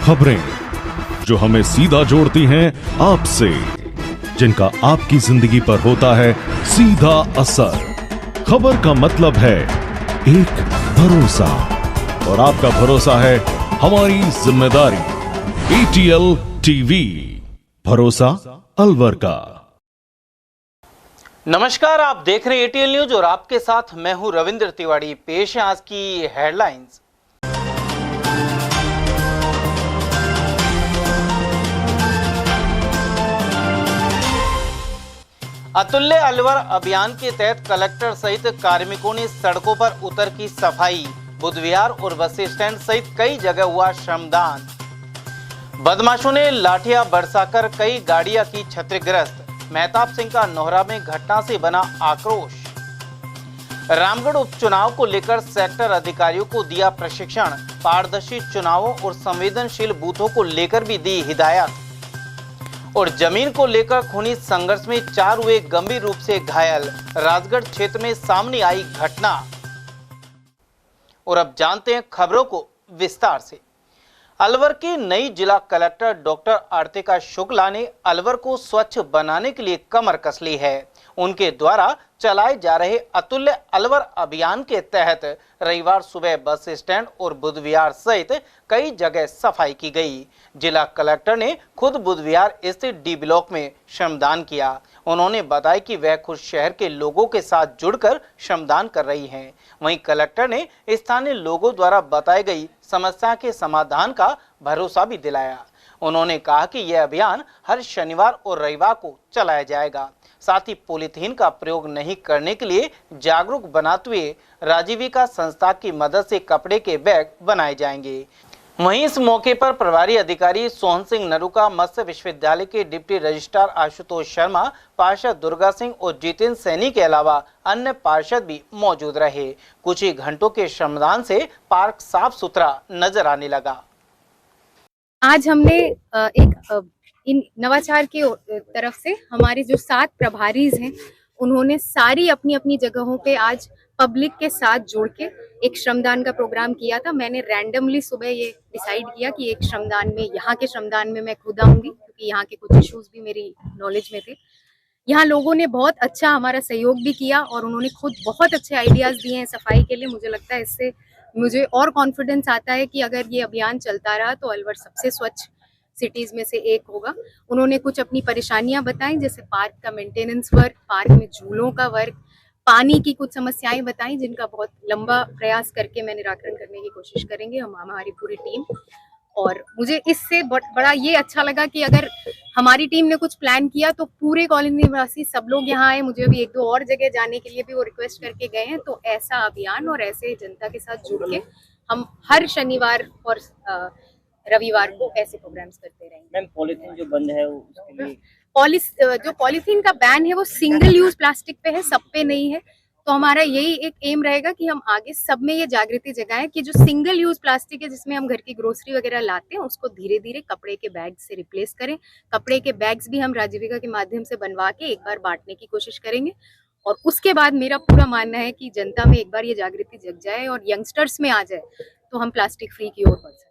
खबरें जो हमें सीधा जोड़ती हैं आपसे, जिनका आपकी जिंदगी पर होता है सीधा असर। खबर का मतलब है एक भरोसा, और आपका भरोसा है हमारी जिम्मेदारी। ATL टीवी, भरोसा अलवर का। नमस्कार, आप देख रहे हैं ATL न्यूज और आपके साथ मैं हूं रविंद्र तिवारी। पेश है आज की हेडलाइंस। अतुल्य अलवर अभियान के तहत कलेक्टर सहित कार्मिकों ने सड़कों पर उतर की सफाई। बुध विहार और बस स्टैंड सहित कई जगह हुआ श्रमदान। बदमाशों ने लाठियां बरसाकर कई गाड़ियां की क्षतिग्रस्त। मेहताब सिंह का नोहरा में घटना से बना आक्रोश। रामगढ़ उपचुनाव को लेकर सेक्टर अधिकारियों को दिया प्रशिक्षण। पारदर्शी चुनावों और संवेदनशील बूथों को लेकर भी दी हिदायत। और जमीन को लेकर खूनी संघर्ष में 4 हुए गंभीर रूप से घायल। राजगढ़ क्षेत्र में सामने आई घटना। और अब जानते हैं खबरों को विस्तार से। अलवर की नई जिला कलेक्टर डॉक्टर आर्तिका शुक्ला ने अलवर को स्वच्छ बनाने के लिए कमर कस ली है। उनके द्वारा चलाए जा रहे अतुल्य अलवर अभियान के तहत रविवार सुबह बस स्टैंड और बुध विहार सहित कई जगह सफाई की गई। जिला कलेक्टर ने खुद बुध विहार स्थित D ब्लॉक में श्रमदान किया। उन्होंने बताया कि वह खुद शहर के लोगों के साथ जुड़कर श्रमदान कर रही हैं। वहीं कलेक्टर ने स्थानीय लोगों द्वारा बताई गई समस्या के समाधान का भरोसा भी दिलाया। उन्होंने कहा कि यह अभियान हर शनिवार और रविवार को चलाया जाएगा। साथ ही पॉलीथीन का प्रयोग नहीं करने के लिए जागरूक बनाते हुए राजीविका संस्था की मदद से कपड़े के बैग बनाए जाएंगे। वहीं इस मौके पर प्रभारी अधिकारी सोहन सिंह नरूका, मत्स्य विश्वविद्यालय के डिप्टी रजिस्ट्रार आशुतोष शर्मा, पार्षद दुर्गा सिंह और जितेंद्र सैनी के अलावा अन्य पार्षद भी मौजूद रहे। कुछ ही घंटों के श्रमदान से पार्क साफ सुथरा नजर आने लगा। आज हमने इन नवाचार की तरफ से हमारे जो 7 प्रभारीज हैं, उन्होंने सारी अपनी अपनी जगहों पे आज पब्लिक के साथ जोड़ के एक श्रमदान का प्रोग्राम किया था। मैंने रैंडमली सुबह ये डिसाइड किया कि एक श्रमदान में, यहाँ के श्रमदान में मैं खुद आऊंगी, क्योंकि यहाँ के कुछ इश्यूज भी मेरी नॉलेज में थे। यहाँ लोगों ने बहुत अच्छा हमारा सहयोग भी किया और उन्होंने खुद बहुत अच्छे आइडियाज दिए हैं सफाई के लिए। मुझे लगता है इससे मुझे और कॉन्फिडेंस आता है कि अगर ये अभियान चलता रहा तो अलवर सबसे स्वच्छ सिटीज में से एक होगा। उन्होंने कुछ अपनी परेशानियां बताई, जैसे पार्क का मेंटेनेंस वर्क, पार्क में झूलों का वर्क, पानी की कुछ समस्याएं बताई, जिनका बहुत लंबा प्रयास करके मैं निराकरण करने की कोशिश करेंगे हमारी पूरी टीम। और मुझे इससे बड़ा ये अच्छा लगा कि अगर हमारी टीम ने कुछ प्लान किया तो पूरे कॉलोनी निवासी सब लोग यहाँ आए। मुझे अभी 1-2 और जगह जाने के लिए भी वो रिक्वेस्ट करके गए हैं। तो ऐसा अभियान और ऐसे जनता के साथ जुड़ के हम हर शनिवार और रविवार को ऐसे प्रोग्राम्स करते रहेंगे। मैम, पॉलीथीन जो बंद है उसके लिए जो पॉलीथीन का बैन है वो सिंगल यूज प्लास्टिक पे है, सब पे नहीं है। तो हमारा यही एक एम रहेगा कि हम आगे सब में ये जागृति जगाएं कि जो सिंगल यूज प्लास्टिक है, जिसमें हम घर की ग्रोसरी वगैरह लाते हैं, उसको धीरे धीरे कपड़े के बैग से रिप्लेस करें। कपड़े के बैग्स भी हम राजीविका के माध्यम से बनवा के एक बार बांटने की कोशिश करेंगे। और उसके बाद मेरा पूरा मानना है कि जनता में एक बार ये जागृति जग जाए और यंगस्टर्स में आ जाए तो हम प्लास्टिक फ्री की ओर बढ़ सकते हैं।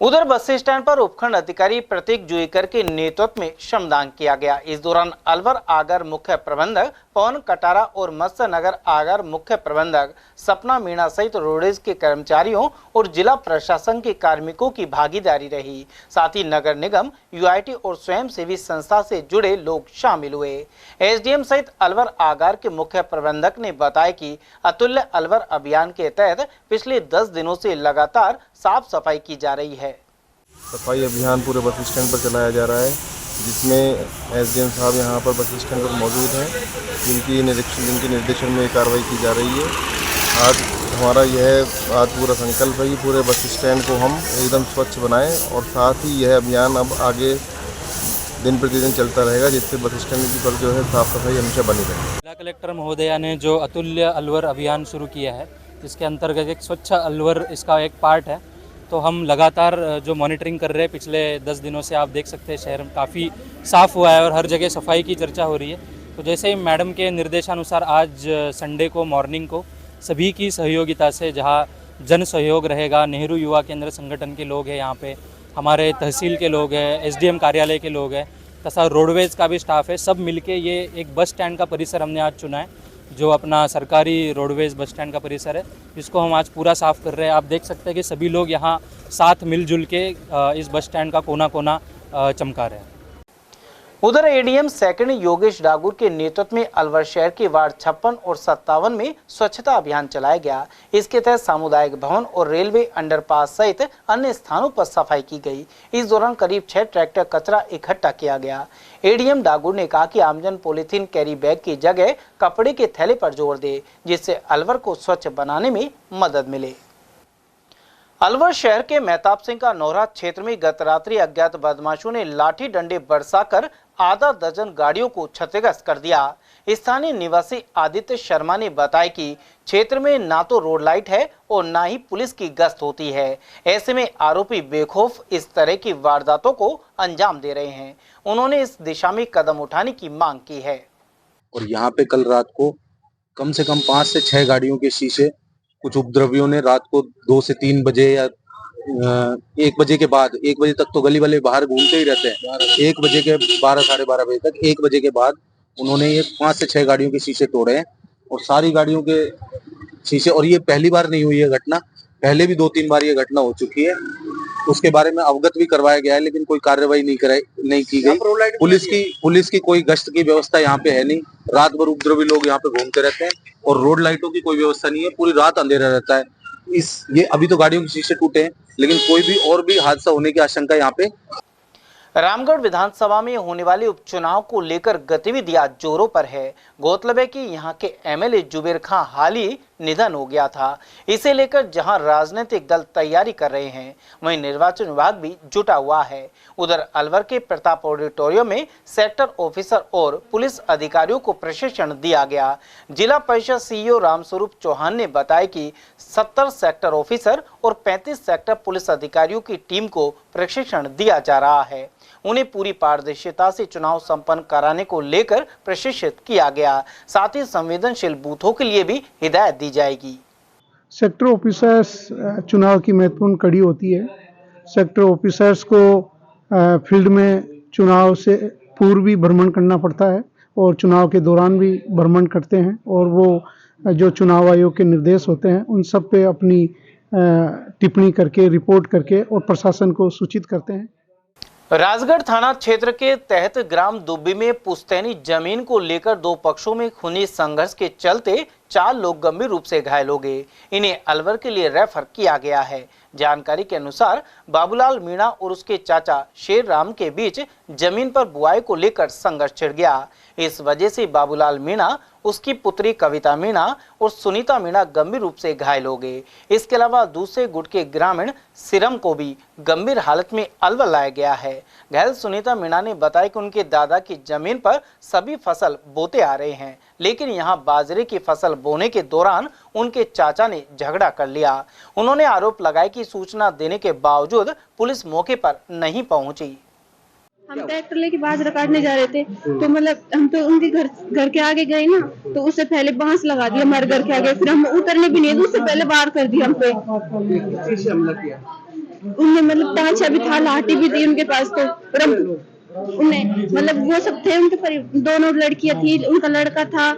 उधर बस स्टैंड पर उपखंड अधिकारी प्रतीक जुईकर के नेतृत्व में श्रमदान किया गया। इस दौरान अलवर आगर मुख्य प्रबंधक पवन कटारा और मत्स्य नगर आगर मुख्य प्रबंधक सपना मीणा सहित रोडवेज के कर्मचारियों और जिला प्रशासन के कार्मिकों की भागीदारी रही। साथ ही नगर निगम, UIT और स्वयंसेवी संस्था से जुड़े लोग शामिल हुए। SDM सहित अलवर आगार के मुख्य प्रबंधक ने बताया कि अतुल्य अलवर अभियान के तहत पिछले 10 दिनों से लगातार साफ सफाई की जा रही है। सफाई अभियान पूरे बस स्टैंड पर चलाया जा रहा है, जिसमें SDM साहब यहाँ पर बस स्टैंड पर मौजूद हैं, जिनके निर्देशन में कार्रवाई की जा रही है। आज हमारा यह पूरा संकल्प है कि पूरे बस स्टैंड को हम एकदम स्वच्छ बनाएं और साथ ही यह अभियान अब आगे दिन प्रतिदिन चलता रहेगा, जिससे बस स्टैंड की पर जो है साफ सफाई हमेशा बनी रहे। जिला कलेक्टर महोदया ने जो अतुल्य अलवर अभियान शुरू किया है, जिसके अंतर्गत एक स्वच्छ अलवर इसका एक पार्ट है, तो हम लगातार जो मॉनिटरिंग कर रहे हैं पिछले 10 दिनों से। आप देख सकते हैं शहर काफ़ी साफ़ हुआ है और हर जगह सफाई की चर्चा हो रही है। तो जैसे ही मैडम के निर्देशानुसार आज संडे को मॉर्निंग को सभी की सहयोगिता से, जहां जन सहयोग रहेगा, नेहरू युवा केंद्र संगठन के लोग हैं यहाँ पे, हमारे तहसील के लोग हैं, एसडीएम कार्यालय के लोग हैं तथा रोडवेज़ का भी स्टाफ है, सब मिलके ये एक बस स्टैंड का परिसर हमने आज चुना है, जो अपना सरकारी रोडवेज़ बस स्टैंड का परिसर है, जिसको हम आज पूरा साफ़ कर रहे हैं। आप देख सकते हैं कि सभी लोग यहाँ साथ मिलजुल के इस बस स्टैंड का कोना कोना चमका रहे हैं। उधर एडीएम सेकंड योगेश डागुर के नेतृत्व में अलवर शहर के वार्ड 56 और 57 में स्वच्छता अभियान चलाया गया। इसके तहत सामुदायिक भवन और रेलवे अंडरपास सहित अन्य स्थानों पर सफाई की गई। इस दौरान करीब 6 ट्रैक्टर कचरा इकट्ठा किया गया। एडीएम डागुर ने कहा कि आमजन पॉलीथीन कैरी बैग की जगह कपड़े के थैले पर जोर दे, जिससे अलवर को स्वच्छ बनाने में मदद मिले। अलवर शहर के मेहताब सिंह का नौरा क्षेत्र में गत रात्रि अज्ञात बदमाशों ने लाठी डंडे बरसाकर आधा दर्जन गाड़ियों को क्षतिग्रस्त कर दिया। स्थानीय निवासी आदित्य शर्मा ने बताया कि क्षेत्र में ना तो रोड लाइट है और ना ही पुलिस की गश्त होती है। ऐसे में आरोपी बेखौफ इस तरह की वारदातों को अंजाम दे रहे हैं। उन्होंने इस दिशा में कदम उठाने की मांग की है। और यहाँ पे कल रात को कम से कम 5 से 6 गाड़ियों के शीशे कुछ उपद्रवियों ने रात को 2 से 3 बजे या 1 बजे के बाद, 1 बजे तक तो गली वाले बाहर घूमते ही रहते हैं, 1 बजे के 12 साढ़े 12 बजे तक, 1 बजे के बाद उन्होंने ये 5 से 6 गाड़ियों के शीशे तोड़े हैं और सारी गाड़ियों के शीशे। और ये पहली बार नहीं हुई है घटना, पहले भी 2-3 बार ये घटना हो चुकी है। उसके बारे में अवगत भी करवाया गया है, लेकिन कोई कार्रवाई नहीं की गई। पुलिस की कोई गश्त की व्यवस्था यहाँ पे है नहीं। रात भर उपद्रवी लोग यहाँ पे घूमते रहते हैं और रोड लाइटों की कोई व्यवस्था नहीं है, पूरी रात अंधेरा रहता है। ये अभी तो गाड़ियों के शीशे टूटे हैं, लेकिन कोई भी और भी हादसा होने की आशंका यहाँ पे। रामगढ़ विधानसभा में होने वाले उपचुनाव को लेकर गतिविधियां जोरों पर है। गौरतलब है कि यहां के एमएलए जुबेर खां हाल ही निधन हो गया था। इसे लेकर जहां राजनीतिक दल तैयारी कर रहे हैं, वहीं निर्वाचन विभाग भी जुटा हुआ है। उधर अलवर के प्रताप ऑडिटोरियम में सेक्टर ऑफिसर और पुलिस अधिकारियों को प्रशिक्षण दिया गया। जिला परिषद सीईओ रामस्वरूप चौहान ने बताया कि 70 सेक्टर ऑफिसर और 35 सेक्टर पुलिस अधिकारियों की टीम को प्रशिक्षण दिया जा रहा है। उन्हें पूरी पारदर्शिता से चुनाव संपन्न कराने को लेकर प्रशिक्षित किया गया। साथ ही संवेदनशील बूथों के लिए भी हिदायत दी जाएगी। सेक्टर ऑफिसर्स चुनाव की महत्वपूर्ण कड़ी होती है। सेक्टर ऑफिसर्स को फील्ड में चुनाव से पूर्व भी भ्रमण करना पड़ता है और चुनाव के दौरान भी भ्रमण करते हैं, और वो जो चुनाव आयोग के निर्देश होते हैं उन सब पे अपनी टिप्पणी करके, रिपोर्ट करके और प्रशासन को सूचित करते हैं। राजगढ़ थाना क्षेत्र के तहत ग्राम दुब्बी में पुश्तैनी जमीन को लेकर 2 पक्षों में खूनी संघर्ष के चलते 4 लोग गंभीर रूप से घायल हो गए। इन्हें अलवर के लिए रेफर किया गया है। जानकारी के अनुसार बाबूलाल मीणा और उसके चाचा शेर राम के बीच जमीन पर बुआई को लेकर संघर्ष छिड़ गया। इस वजह से बाबूलाल मीणा, उसकी पुत्री कविता मीणा और सुनीता मीणा गंभीर रूप से घायल हो गए। इसके अलावा दूसरे गुट के ग्रामीण सिरम को भी गंभीर हालत में अलवर लाया गया है। घायल सुनीता मीणा ने बताया कि उनके दादा की जमीन पर सभी फसल बोते आ रहे हैं, लेकिन यहां बाजरे की फसल बोने के दौरान उनके चाचा ने झगड़ा कर लिया। उन्होंने आरोप लगाया कि सूचना देने के बावजूद पुलिस मौके पर नहीं पहुंची। हम ट्रैक्टर लेके बाजरा काटने जा रहे थे, तो मतलब हम तो उनके घर के आगे गए ना, तो उससे पहले बांस लगा दिया हमारे घर के आगे। फिर हम उतरने भी नहीं, उससे पहले वार कर दिया हम पे। उनने मतलब तांचा भी था, लाठी भी थी उनके पास। तो उन्हें मतलब वो सब थे उनके पर, 2 लड़कियां थी, उनका लड़का था,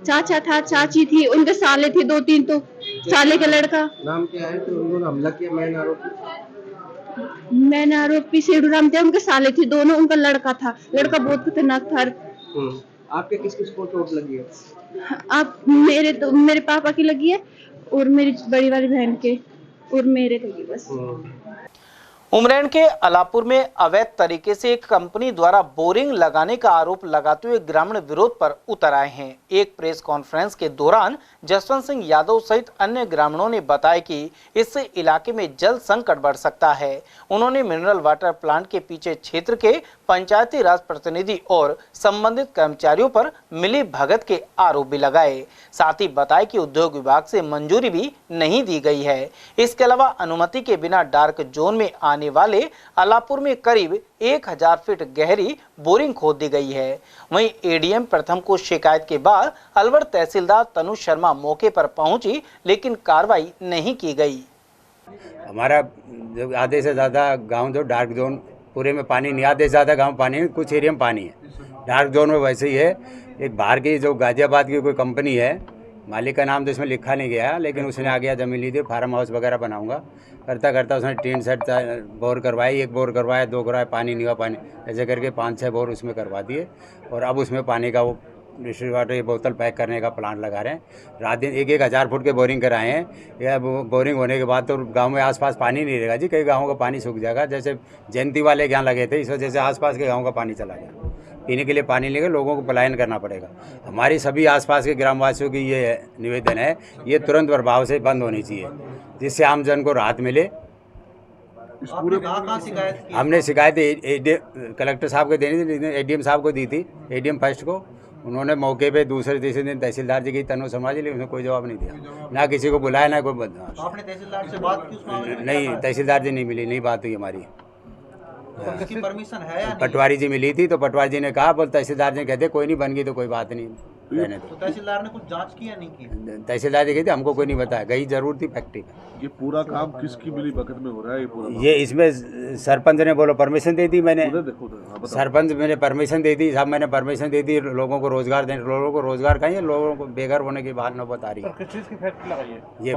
चाचा था, चाची थी, उनके साले थे 2-3, तो साले का लड़का। नाम क्या है? तो उन्होंने हमला किया। मैंने आरोपी सेडू राम थे, उनके साले थे दोनों, उनका लड़का था। लड़का बहुत खतरनाक था। आपके किस को चोट लगी है? आप मेरे पापा की लगी है और मेरी बड़ी वाली बहन के और मेरे लगी बस। उमरैन के अलापुर में अवैध तरीके से एक कंपनी द्वारा बोरिंग लगाने का आरोप लगाते हुए ग्रामीण विरोध पर उतर आए हैं। एक प्रेस कॉन्फ्रेंस के दौरान जसवंत सिंह यादव सहित अन्य ग्रामीणों ने बताया कि इससे इलाके में जल संकट बढ़ सकता है। उन्होंने मिनरल वाटर प्लांट के पीछे क्षेत्र के पंचायती राज प्रतिनिधि और संबंधित कर्मचारियों पर मिली भगत के आरोप भी लगाए। साथ ही बताया कि उद्योग विभाग से मंजूरी भी नहीं दी गई है। इसके अलावा अनुमति के बिना डार्क जोन में आने वाले अलापुर में करीब 1000 फीट गहरी बोरिंग खोद दी गई है। वहीं एडीएम प्रथम को शिकायत के बाद अलवर तहसीलदार तनु शर्मा मौके पर पहुंची, लेकिन कार्रवाई नहीं की गई। हमारा जो आधे से ज़्यादा गांव जो डार्क जोन पूरे में पानी नहीं, आधे से ज़्यादा गांव पानी है, कुछ एरिया में पानी है। डार्क जोन में वैसे ही है। एक बाहर की जो गाजियाबाद की कोई कंपनी है, मालिक का नाम तो इसमें लिखा नहीं गया, लेकिन उसने आ गया ज़मीन ली थी, फार्म हाउस वगैरह बनाऊंगा करता करता उसने टीन सेट बोर करवाई, 1 बोर करवाया, 2 करवाया, पानी नहीं हुआ, पानी ऐसे करके 5-6 बोर उसमें करवा दिए। और अब उसमें पानी का वो डिस्ट्रिक्ट वाटर ये बोतल पैक करने का प्लांट लगा रहे हैं। रात दिन 1-1 हज़ार फुट के बोरिंग कराए हैं। या बोरिंग होने के बाद तो गांव में आसपास पानी नहीं रहेगा जी, कई गाँवों का पानी सूख जाएगा। जैसे जयंती वाले यहाँ लगे थे, इस वजह से आसपास के गाँव का पानी चला गया। पीने के लिए पानी लेकर लोगों को पलायन करना पड़ेगा। हमारी सभी आसपास के ग्रामवासियों की ये निवेदन है, ये तुरंत प्रभाव से बंद होनी चाहिए, जिससे आम जन को राहत मिले। हमने शिकायत कलेक्टर साहब को देनी थी, एडीएम साहब को दी थी, एडीएम फर्स्ट को। उन्होंने मौके पे दूसरे तीसरे दिन तहसीलदार जी की तनु समाज ली, उसने कोई जवाब नहीं दिया, ना किसी को बुलाया, ना कोई आपने तहसीलदार से बात की उस मामले में? नहीं, तहसीलदार जी नहीं मिली, नहीं बात हुई हमारी। उसकी परमिशन है या नहीं? पटवारी जी मिली थी, तो पटवारी जी ने कहा, बोल तहसीलदार जी कहते कोई नहीं, बन गई तो कोई बात नहीं, रहने दो। तो तहसीलदार ने कुछ जांच की या नहीं की? तहसीलदार जी कहते हमको कोई नहीं बताया, गई जरूर थी फैक्ट्री। ये पूरा काम किसकी मिली भगत में हो रहा है? ये पूरा ये इसमें सरपंच ने बोलो परमिशन दे दी, मैंने देखो सरपंच मैंने परमिशन दे दी साहब, मैंने परमिशन दे दी। लोगों को रोजगार देने, लोगों को रोजगार कहीं है, लोगों को बेघर होने की बात नौबत आ रही है। किस चीज की फैक्ट्री लगाई है? ये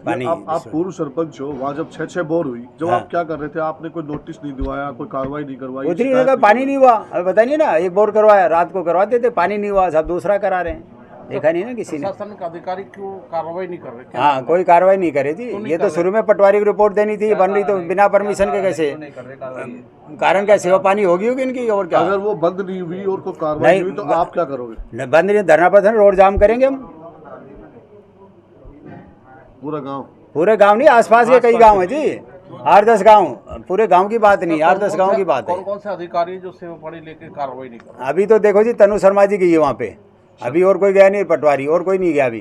पानी। आप पूर्व सरपंच हो, वहाँ जब 6-6 बोर हुई, जब आप क्या कर रहे थे? आपने कोई नोटिस नहीं दिवाया, कोई कार्रवाई नहीं करवाई? उतनी जगह पानी नहीं हुआ, अब बताइए ना, 1 बोर करवाया, रात को करवाते थे, पानी नहीं हुआ, सब दूसरा करा रहे हैं, देखा नहीं ना किसी ने। प्रशासन के अधिकारी क्यों कार्रवाई नहीं कर रहे? हाँ, कोई कार्रवाई नहीं करे जी। ये तो शुरू में पटवारी को रिपोर्ट देनी थी, बन रही तो बिना परमिशन के कैसे? कारण क्या, सेवा पानी होगी इनकी, और क्या? अगर वो बंद नहीं हुई और कोई कार्रवाई नहीं हुई तो आप क्या करोगे? बंद नहीं, धरना प्रदर्शन, रोड जाम करेंगे हम। पूरे गांव नहीं, आसपास के कई गांव है जी, 8-10 गांव, पूरे गांव की बात नहीं, 8-10 गांव की बात है। कौन से अधिकारी जो सेवा पानी लेके कार्रवाई नहीं कर? अभी तो देखो जी, तनु शर्मा जी गई है वहाँ पे, अभी और कोई गया नहीं, पटवारी और कोई नहीं गया अभी।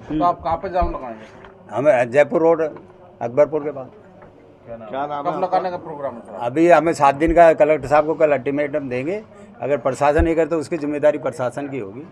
तो आप कहाँ पे जाम लगाएंगे? हमें जयपुर रोड, अकबरपुर के पास। क्या नाम है? कब लगाने का प्रोग्राम है? अभी हमें 7 दिन का, कलेक्टर साहब को कल अल्टीमेटम देंगे, अगर प्रशासन नहीं करता तो उसकी जिम्मेदारी प्रशासन की होगी।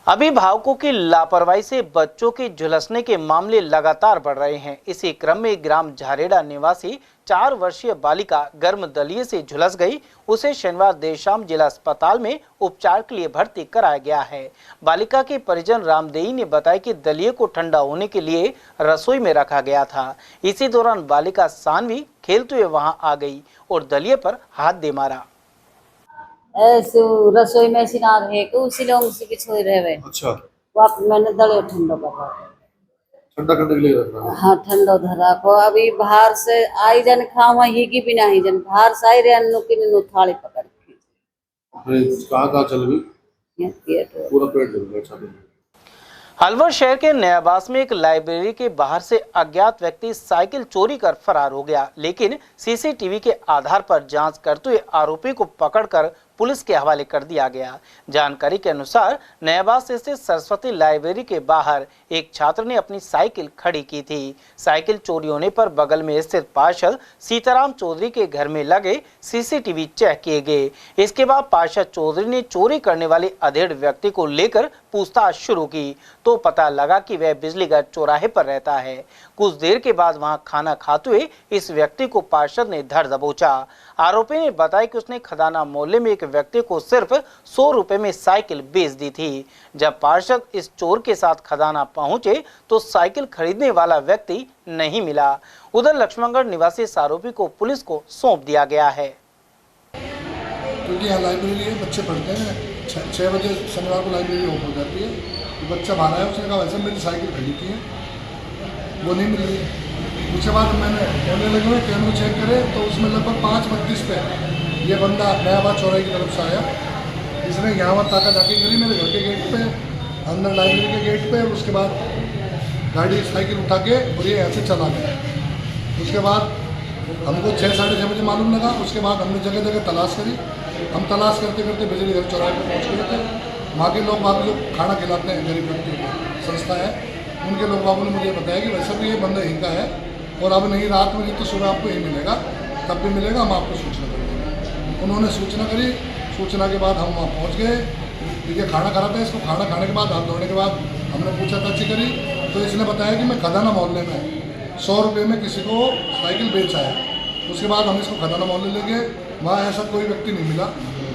अभिभावकों की लापरवाही से बच्चों के झुलसने के मामले लगातार बढ़ रहे हैं। इसी क्रम में ग्राम झारेड़ा निवासी 4 वर्षीय बालिका गर्म दलिये से झुलस गई। उसे शनिवार देर शाम जिला अस्पताल में उपचार के लिए भर्ती कराया गया है। बालिका के परिजन रामदेई ने बताया कि दलिये को ठंडा होने के लिए रसोई में रखा गया था। इसी दौरान बालिका सानवी खेलते हुए वहां आ गई और दलिये पर हाथ दे मारा। रसोई में सिना रहे को उसी लोग से कुछ हो रहे। अच्छा, वाप मैंने दले ठंडा पका, ठंडा करने के लिए रख रहा है। हाँ, ठंडा धरा को अभी बाहर से आई जन खावा ही की बिना ही जन बाहर से आई रे अन्नू की नु थाली पकड़ के। कहाँ चल गई? पूरा पेट जल गया। अच्छा, अलवर शहर के नयाबास में एक लाइब्रेरी के बाहर से अज्ञात व्यक्ति साइकिल चोरी कर फरार हो गया, लेकिन सीसीटीवी के आधार पर जांच करते हुए आरोपी को पकड़कर पुलिस के हवाले कर दिया गया। जानकारी के अनुसार नयाबास स्थित सरस्वती लाइब्रेरी के बाहर एक छात्र ने अपनी साइकिल खड़ी की थी। साइकिल चोरी होने पर बगल में स्थित पार्षद सीताराम चौधरी के घर में लगे सीसीटीवी चेक किए गए। इसके बाद पार्षद चौधरी ने चोरी करने वाले अधेड़ व्यक्ति को लेकर पूछताछ शुरू की तो पता लगा कि वह बिजलीघर चौराहे पर रहता है। कुछ देर के बाद वहां खाना खाते हुए इस व्यक्ति को पार्षद ने धर दबोचा। आरोपी ने बताया कि उसने खदाना मोहल्ले में एक व्यक्ति को सिर्फ 100 रुपए में साइकिल बेच दी थी। जब पार्षद इस चोर के साथ खदाना पहुंचे तो साइकिल खरीदने वाला व्यक्ति नहीं मिला। उधर लक्ष्मणगढ़ निवासी इस आरोपी को पुलिस को सौंप दिया गया है। क्योंकि यहाँ लाइब्रेरी है, बच्चे पढ़ते हैं, 6 बजे शनिवार को लाइब्रेरी ओपन हो जाती है। तो बच्चा बाहर आया, उसने कहा वैसे मेरी साइकिल खड़ी की है, वो नहीं मिल रही। उसके बाद मैंने कहने लगे कैमरे चेक करे तो उसमें लगभग 5:32 पे ये बंदा नयाबाद चौराहे की तरफ से आया। इसने यहाँ ताका जाके गिरी मेरे घर के गेट पे, अंदर लाइब्रेरी के गेट पे। उसके बाद गाड़ी साइकिल उठा के और ये ऐसे चला गया। उसके बाद हमको 6-6:30 बजे मालूम लगा। उसके बाद हमने जगह जगह तलाश करी। हम तलाश करते करते बिजली घर चौराहे पर पहुँच गए थे। वहाँ के लोग बाबू जो खाना खिलाते हैं गरीब व्यक्तियों को, संस्था है, उनके लोग बाबू ने मुझे बताया कि वैसे भी ये बंदा यहीं का है और अब नहीं रात में नहीं तो सुबह आपको यही मिलेगा, तब भी मिलेगा, हम आपको सूचना करेंगे। उन्होंने सूचना करी। सूचना के बाद हम वहाँ पहुँच गए। देखिए खाना खा रहा था, इसको खाना खाने के बाद हाथ धोने के बाद हमने पूछा तछी करी तो इसने बताया कि मैं खदाना मोहल्ले में 100 रुपये में किसी को साइकिल बेचा है। उसके बाद हम इसको खजाना मोहल्ले ले गए, वहाँ ऐसा कोई व्यक्ति नहीं मिला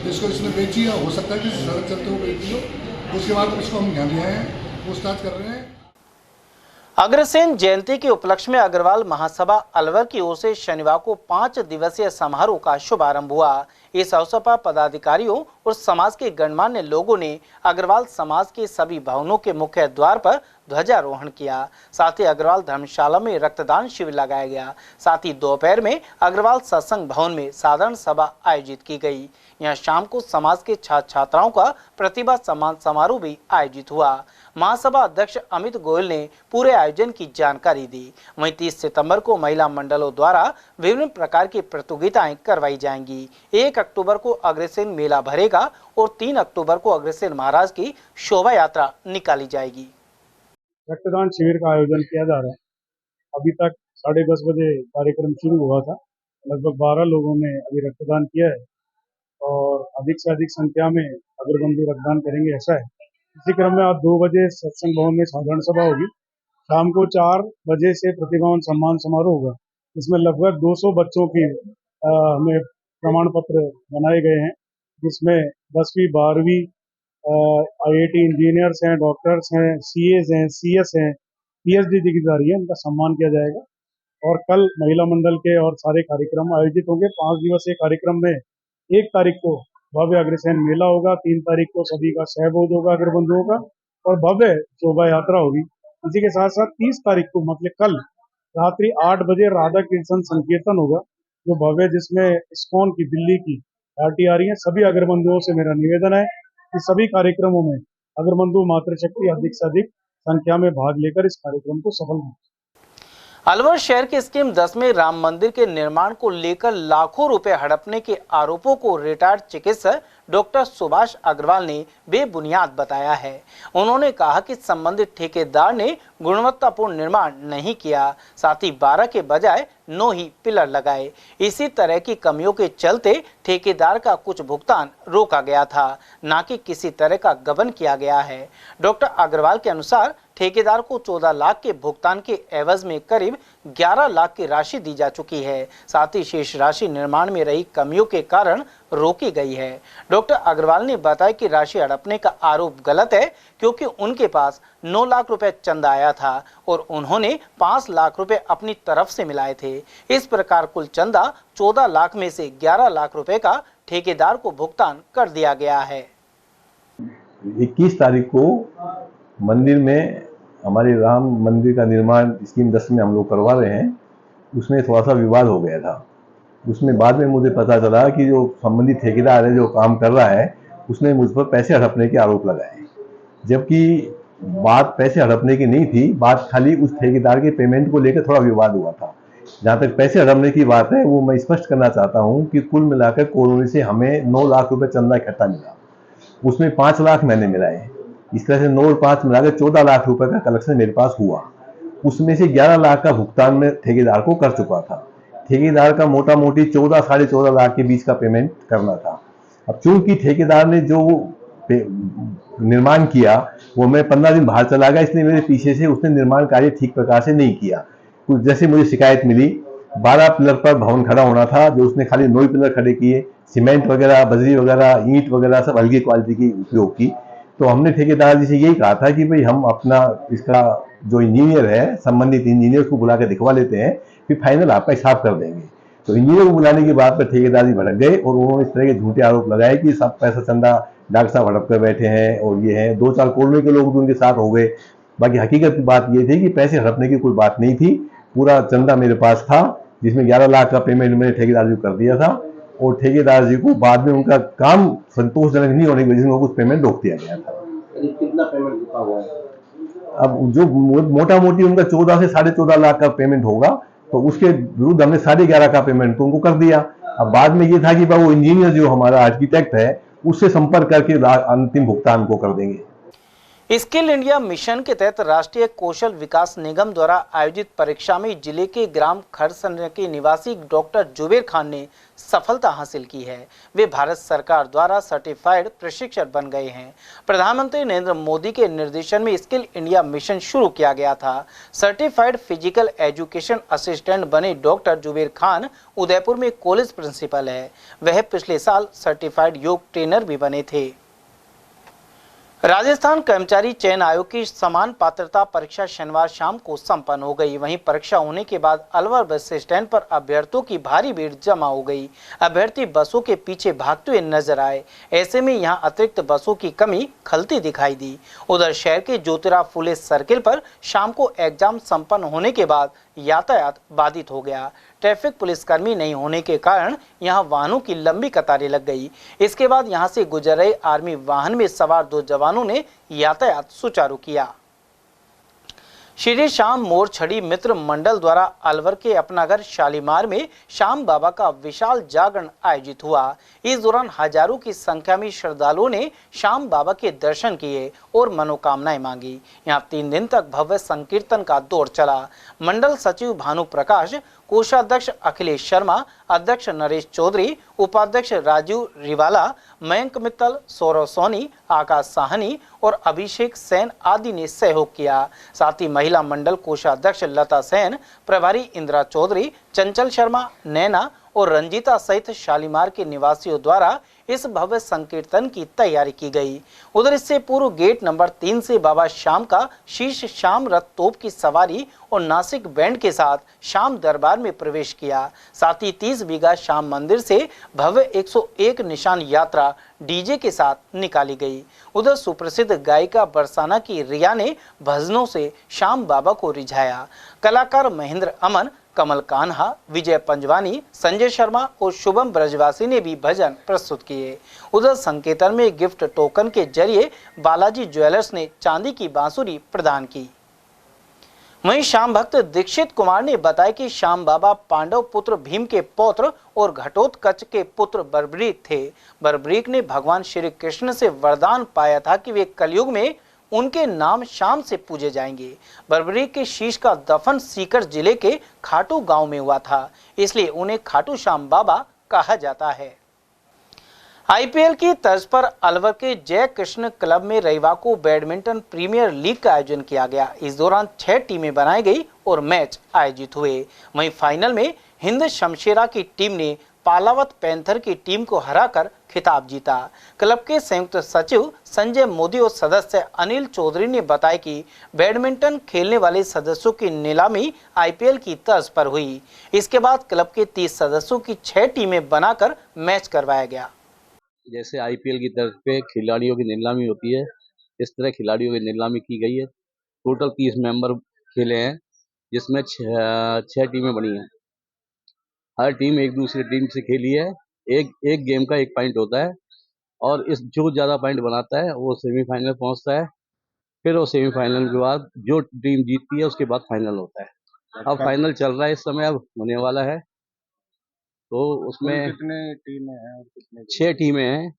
जिसको इसने बेची है। हो सकता है कि सड़क चलते हुए बेची हो। उसके बाद इसको हम यहाँ लिया है, पूछताछ कर रहे हैं। अग्रसेन जयंती के उपलक्ष्य में अग्रवाल महासभा अलवर की ओर से शनिवार को 5 दिवसीय समारोह का शुभारंभ हुआ। इस अवसर पर पदाधिकारियों और समाज के गणमान्य लोगों ने अग्रवाल समाज के सभी भवनों के मुख्य द्वार पर ध्वजारोहण किया। साथ ही अग्रवाल धर्मशाला में रक्तदान शिविर लगाया गया। साथ ही दोपहर में अग्रवाल सत्संग भवन में साधारण सभा आयोजित की गई। यहाँ शाम को समाज के छात्र छात्राओं का प्रतिभा सम्मान समारोह भी आयोजित हुआ। महासभा अध्यक्ष अमित गोयल ने पूरे आयोजन की जानकारी दी। वहीं 30 सितंबर को महिला मंडलों द्वारा विभिन्न प्रकार की प्रतियोगिताएं करवाई जाएंगी। 1 अक्टूबर को अग्रसेन मेला भरेगा और 3 अक्टूबर को अग्रसेन महाराज की शोभा यात्रा निकाली जाएगी। रक्तदान शिविर का आयोजन किया जा रहा है। अभी तक 10:30 बजे कार्यक्रम शुरू हुआ था। लगभग 12 लोगों ने अभी रक्तदान किया है और अधिक से अधिक संख्या में अगरबंधु रक्तदान करेंगे, ऐसा है। इसी क्रम में आज 2 बजे सत्संग भवन में साधारण सभा होगी। शाम को 4 बजे से प्रतिभावान सम्मान समारोह होगा। इसमें लगभग 200 बच्चों की हमें प्रमाण पत्र बनाए गए हैं, जिसमें 10वीं 12वीं IIT इंजीनियर्स हैं, डॉक्टर्स हैं, CAs हैं, CS हैं, PhD डिग्रीधारी हैं, उनका सम्मान किया जाएगा। और कल महिला मंडल के और सारे कार्यक्रम आयोजित होंगे। 5 दिवसीय कार्यक्रम में 1 तारीख को भव्य अग्रसेन मेला होगा, 3 तारीख को सभी का सहबोध होगा अग्रबंधुओं का और भव्य शोभा यात्रा होगी। इसी के साथ साथ 30 तारीख को मतलब कल रात्रि 8 बजे राधा कीर्तन संकीर्तन होगा, जो भव्य, जिसमें इस्कॉन की दिल्ली की पार्टी आ रही है। सभी अग्रबंधुओं से मेरा निवेदन है कि सभी कार्यक्रमों में अग्रबंधु मातृशक्ति अधिक से अधिक संख्या में भाग लेकर इस कार्यक्रम को सफल बनाए। अलवर शहर के स्कीम 10 में राम मंदिर के निर्माण को लेकर लाखों रुपए हड़पने के आरोपों को रिटायर्ड चिकित्सक डॉक्टर सुभाष अग्रवाल ने बेबुनियाद बताया है। उन्होंने कहा कि संबंधित ठेकेदार ने गुणवत्तापूर्ण निर्माण नहीं किया, साथ ही 12 के बजाय 9 ही पिलर लगाए। इसी तरह की कमियों के चलते ठेकेदार का कुछ भुगतान रोका गया था, न कि किसी तरह का गबन किया गया है। डॉक्टर अग्रवाल के अनुसार ठेकेदार को 14 लाख के भुगतान के एवज में करीब 11 लाख की राशि दी जा चुकी है। साथ ही शेष राशि निर्माण में रही कमियों के कारण रोकी गई है। डॉक्टर अग्रवाल ने बताया कि राशि हड़पने का आरोप गलत है, क्योंकि उनके पास 9 लाख रुपए चंदा आया था और उन्होंने 5 लाख रुपए अपनी तरफ से मिलाए थे। इस प्रकार कुल चंदा 14 लाख में से 11 लाख रुपए का ठेकेदार को भुगतान कर दिया गया है। 21 तारीख को मंदिर में हमारे राम मंदिर का निर्माण स्कीम 10 में हम लोग करवा रहे हैं, उसमें थोड़ा सा विवाद हो गया था। उसमें बाद में मुझे पता चला कि जो संबंधित ठेकेदार है, जो काम कर रहा है, उसने मुझ पर पैसे हड़पने के आरोप लगाए, जबकि बात पैसे हड़पने की नहीं थी। बात खाली उस ठेकेदार के पेमेंट को लेकर थोड़ा विवाद हुआ था। जहाँ तक पैसे हड़पने की बात है, वो मैं स्पष्ट करना चाहता हूँ कि कुल मिलाकर कॉलोनी से हमें 9 लाख रुपए चंदा इकट्ठा मिला। उसमें 5 लाख मैंने मिलाए। इस तरह से 9 और 5 मिलाकर 14 लाख रुपए का कलेक्शन मेरे पास हुआ। उसमें से 11 लाख का भुगतान मैं ठेकेदार को कर चुका था। ठेकेदार का मोटा मोटी 14 साढ़े 14 लाख के बीच का पेमेंट करना था। अब चूंकि ठेकेदार ने जो निर्माण किया वो मैं 15 दिन बाहर चला गया, इसलिए मेरे पीछे से उसने निर्माण कार्य ठीक प्रकार से नहीं किया। कुछ जैसे मुझे शिकायत मिली, 12 पिलर पर भवन खड़ा होना था, जो उसने खाली 9 पिलर खड़े किए। सीमेंट वगैरह, बजरी वगैरह, ईंट वगैरह सब हल्की क्वालिटी की उपयोग की। तो हमने ठेकेदार जी से यही कहा था कि भाई हम अपना इसका जो इंजीनियर है, संबंधित इंजीनियर को बुला के दिखवा लेते हैं, फिर फाइनल आपका हिसाब कर देंगे। तो इंजीनियर को बुलाने की बात पर ठेकेदार जी भड़क गए और उन्होंने इस तरह के झूठे आरोप लगाए कि सब पैसा चंदा डॉक्टर साहब हड़प कर बैठे हैं और ये है। 2-4 कॉलोनी के लोग भी उनके साथ हो गए। बाकी हकीकत की बात ये थी कि पैसे हड़पने की कोई बात नहीं थी। पूरा चंदा मेरे पास था, जिसमें 11 लाख का पेमेंट मैंने ठेकेदार जी को कर दिया था और ठेकेदार जी को बाद में उनका काम संतोषजनक नहीं होने की वजह से उनको कुछ पेमेंट रोक दिया गया था। कितना पेमेंट रुका हुआ है? अब जो मोटा मोटी उनका 14 से साढ़े 14 लाख का पेमेंट होगा, तो उसके विरुद्ध हमने 11.5 का पेमेंट तो उनको कर दिया। अब बाद में ये था कि वो इंजीनियर जो हमारा आर्किटेक्ट है, उससे संपर्क करके अंतिम भुगतान को कर देंगे। स्किल इंडिया मिशन के तहत राष्ट्रीय कौशल विकास निगम द्वारा आयोजित परीक्षा में जिले के ग्राम खरसन के निवासी डॉक्टर जुबेर खान ने सफलता हासिल की है। वे भारत सरकार द्वारा सर्टिफाइड प्रशिक्षक बन गए हैं। प्रधानमंत्री नरेंद्र मोदी के निर्देशन में स्किल इंडिया मिशन शुरू किया गया था। सर्टिफाइड फिजिकल एजुकेशन असिस्टेंट बने डॉक्टर जुबेर खान उदयपुर में कॉलेज प्रिंसिपल है। वह पिछले साल सर्टिफाइड योग ट्रेनर भी बने थे। राजस्थान कर्मचारी चयन आयोग की समान पात्रता परीक्षा शनिवार शाम को संपन्न हो गई। वहीं परीक्षा होने के बाद अलवर बस स्टैंड पर अभ्यर्थियों की भारी भीड़ जमा हो गई। अभ्यर्थी बसों के पीछे भागते हुए नजर आए। ऐसे में यहां अतिरिक्त बसों की कमी खलती दिखाई दी। उधर शहर के ज्योतिराव फुले सर्किल पर शाम को एग्जाम संपन्न होने के बाद यातायात बाधित हो गया। ट्रैफिक पुलिसकर्मी नहीं होने के कारण यहां वाहनों की लंबी कतारें लग गई। इसके बाद यहां से गुजर रहे आर्मी वाहन में सवार 2 जवानों ने यातायात सुचारू किया। श्री श्याम मोर छड़ी मित्र मंडल द्वारा अलवर के अपना घर शालीमार में श्याम बाबा का विशाल जागरण आयोजित हुआ। इस दौरान हजारों की संख्या में श्रद्धालुओं ने श्याम बाबा के दर्शन किए और मनोकामनाएं मांगी। यहां 3 दिन तक भव्य संकीर्तन का दौर चला। मंडल सचिव भानु प्रकाश, कोषाध्यक्ष अखिलेश शर्मा, अध्यक्ष नरेश चौधरी, उपाध्यक्ष राजीव रिवाला, मयंक मित्तल, सौरव सोनी, आकाश साहनी और अभिषेक सेन आदि ने सहयोग किया। साथ ही महिला मंडल कोषाध्यक्ष लता सेन, प्रभारी इंदिरा चौधरी, चंचल शर्मा, नैना और रंजीता सहित शालीमार के निवासियों द्वारा इस भव्य संकीर्तन की तैयारी की गई। उधर इससे पूर्व गेट नंबर 3 से बाबा श्याम का शीश श्याम रथ तोप की सवारी और नासिक बैंड के साथ श्याम दरबार में प्रवेश किया। साथ ही 30 बीघा श्याम मंदिर से भव्य 101 निशान यात्रा डीजे के साथ निकाली गई। उधर सुप्रसिद्ध गायिका बरसाना की रिया ने भजनों से श्याम बाबा को रिझाया। कलाकार महेंद्र अमन, कमल कान्हा, विजय पंजवानी, संजय शर्मा और शुभम ब्रजवासी ने भी भजन प्रस्तुत किए। उधर संकीर्तन में गिफ्ट टोकन के जरिए बालाजी ज्वेलर्स ने चांदी की बांसुरी प्रदान की। वहीं श्याम भक्त दीक्षित कुमार ने बताया कि श्याम बाबा पांडव पुत्र भीम के पौत्र और घटोत्कच के पुत्र बर्बरीक थे। बर्बरीक ने भगवान श्री कृष्ण से वरदान पाया था कि वे कलयुग में उनके नाम श्याम से पूजे जाएंगे। बर्बरीक के शीश का दफन सीकर जिले के खाटू गांव में हुआ था, इसलिए उन्हें खाटू श्याम बाबा कहा जाता है। आईपीएल की तर्ज पर अलवर के जय कृष्ण क्लब में रविवार को बैडमिंटन प्रीमियर लीग का आयोजन किया गया। इस दौरान 6 टीमें बनाई गई और मैच आयोजित हुए। वहीं फाइनल में हिंद शमशेरा की टीम ने पालावत पैंथर की टीम को हराकर खिताब जीता। क्लब के संयुक्त सचिव संजय मोदी और सदस्य अनिल चौधरी ने बताया कि बैडमिंटन खेलने वाले सदस्यों की नीलामी आईपीएल की तर्ज पर हुई। इसके बाद क्लब के 30 सदस्यों की 6 टीमें बनाकर मैच करवाया गया। जैसे आईपीएल की तर्ज पे खिलाड़ियों की नीलामी होती है, इस तरह खिलाड़ियों की नीलामी की गई है। टोटल 30 मेंबर खेले हैं, जिसमें 6 टीमें बनी हैं। हर टीम एक दूसरी टीम से खेली है। एक गेम का 1 पॉइंट होता है और इस जो ज़्यादा पॉइंट बनाता है वो सेमीफाइनल पहुंचता है। फिर वो सेमीफाइनल के बाद जो टीम जीतती है उसके बाद फाइनल होता है। अब फाइनल चल रहा है, इस समय अब होने वाला है। तो उसमें कितने टीमें हैं और कितने 6 टीमें हैं।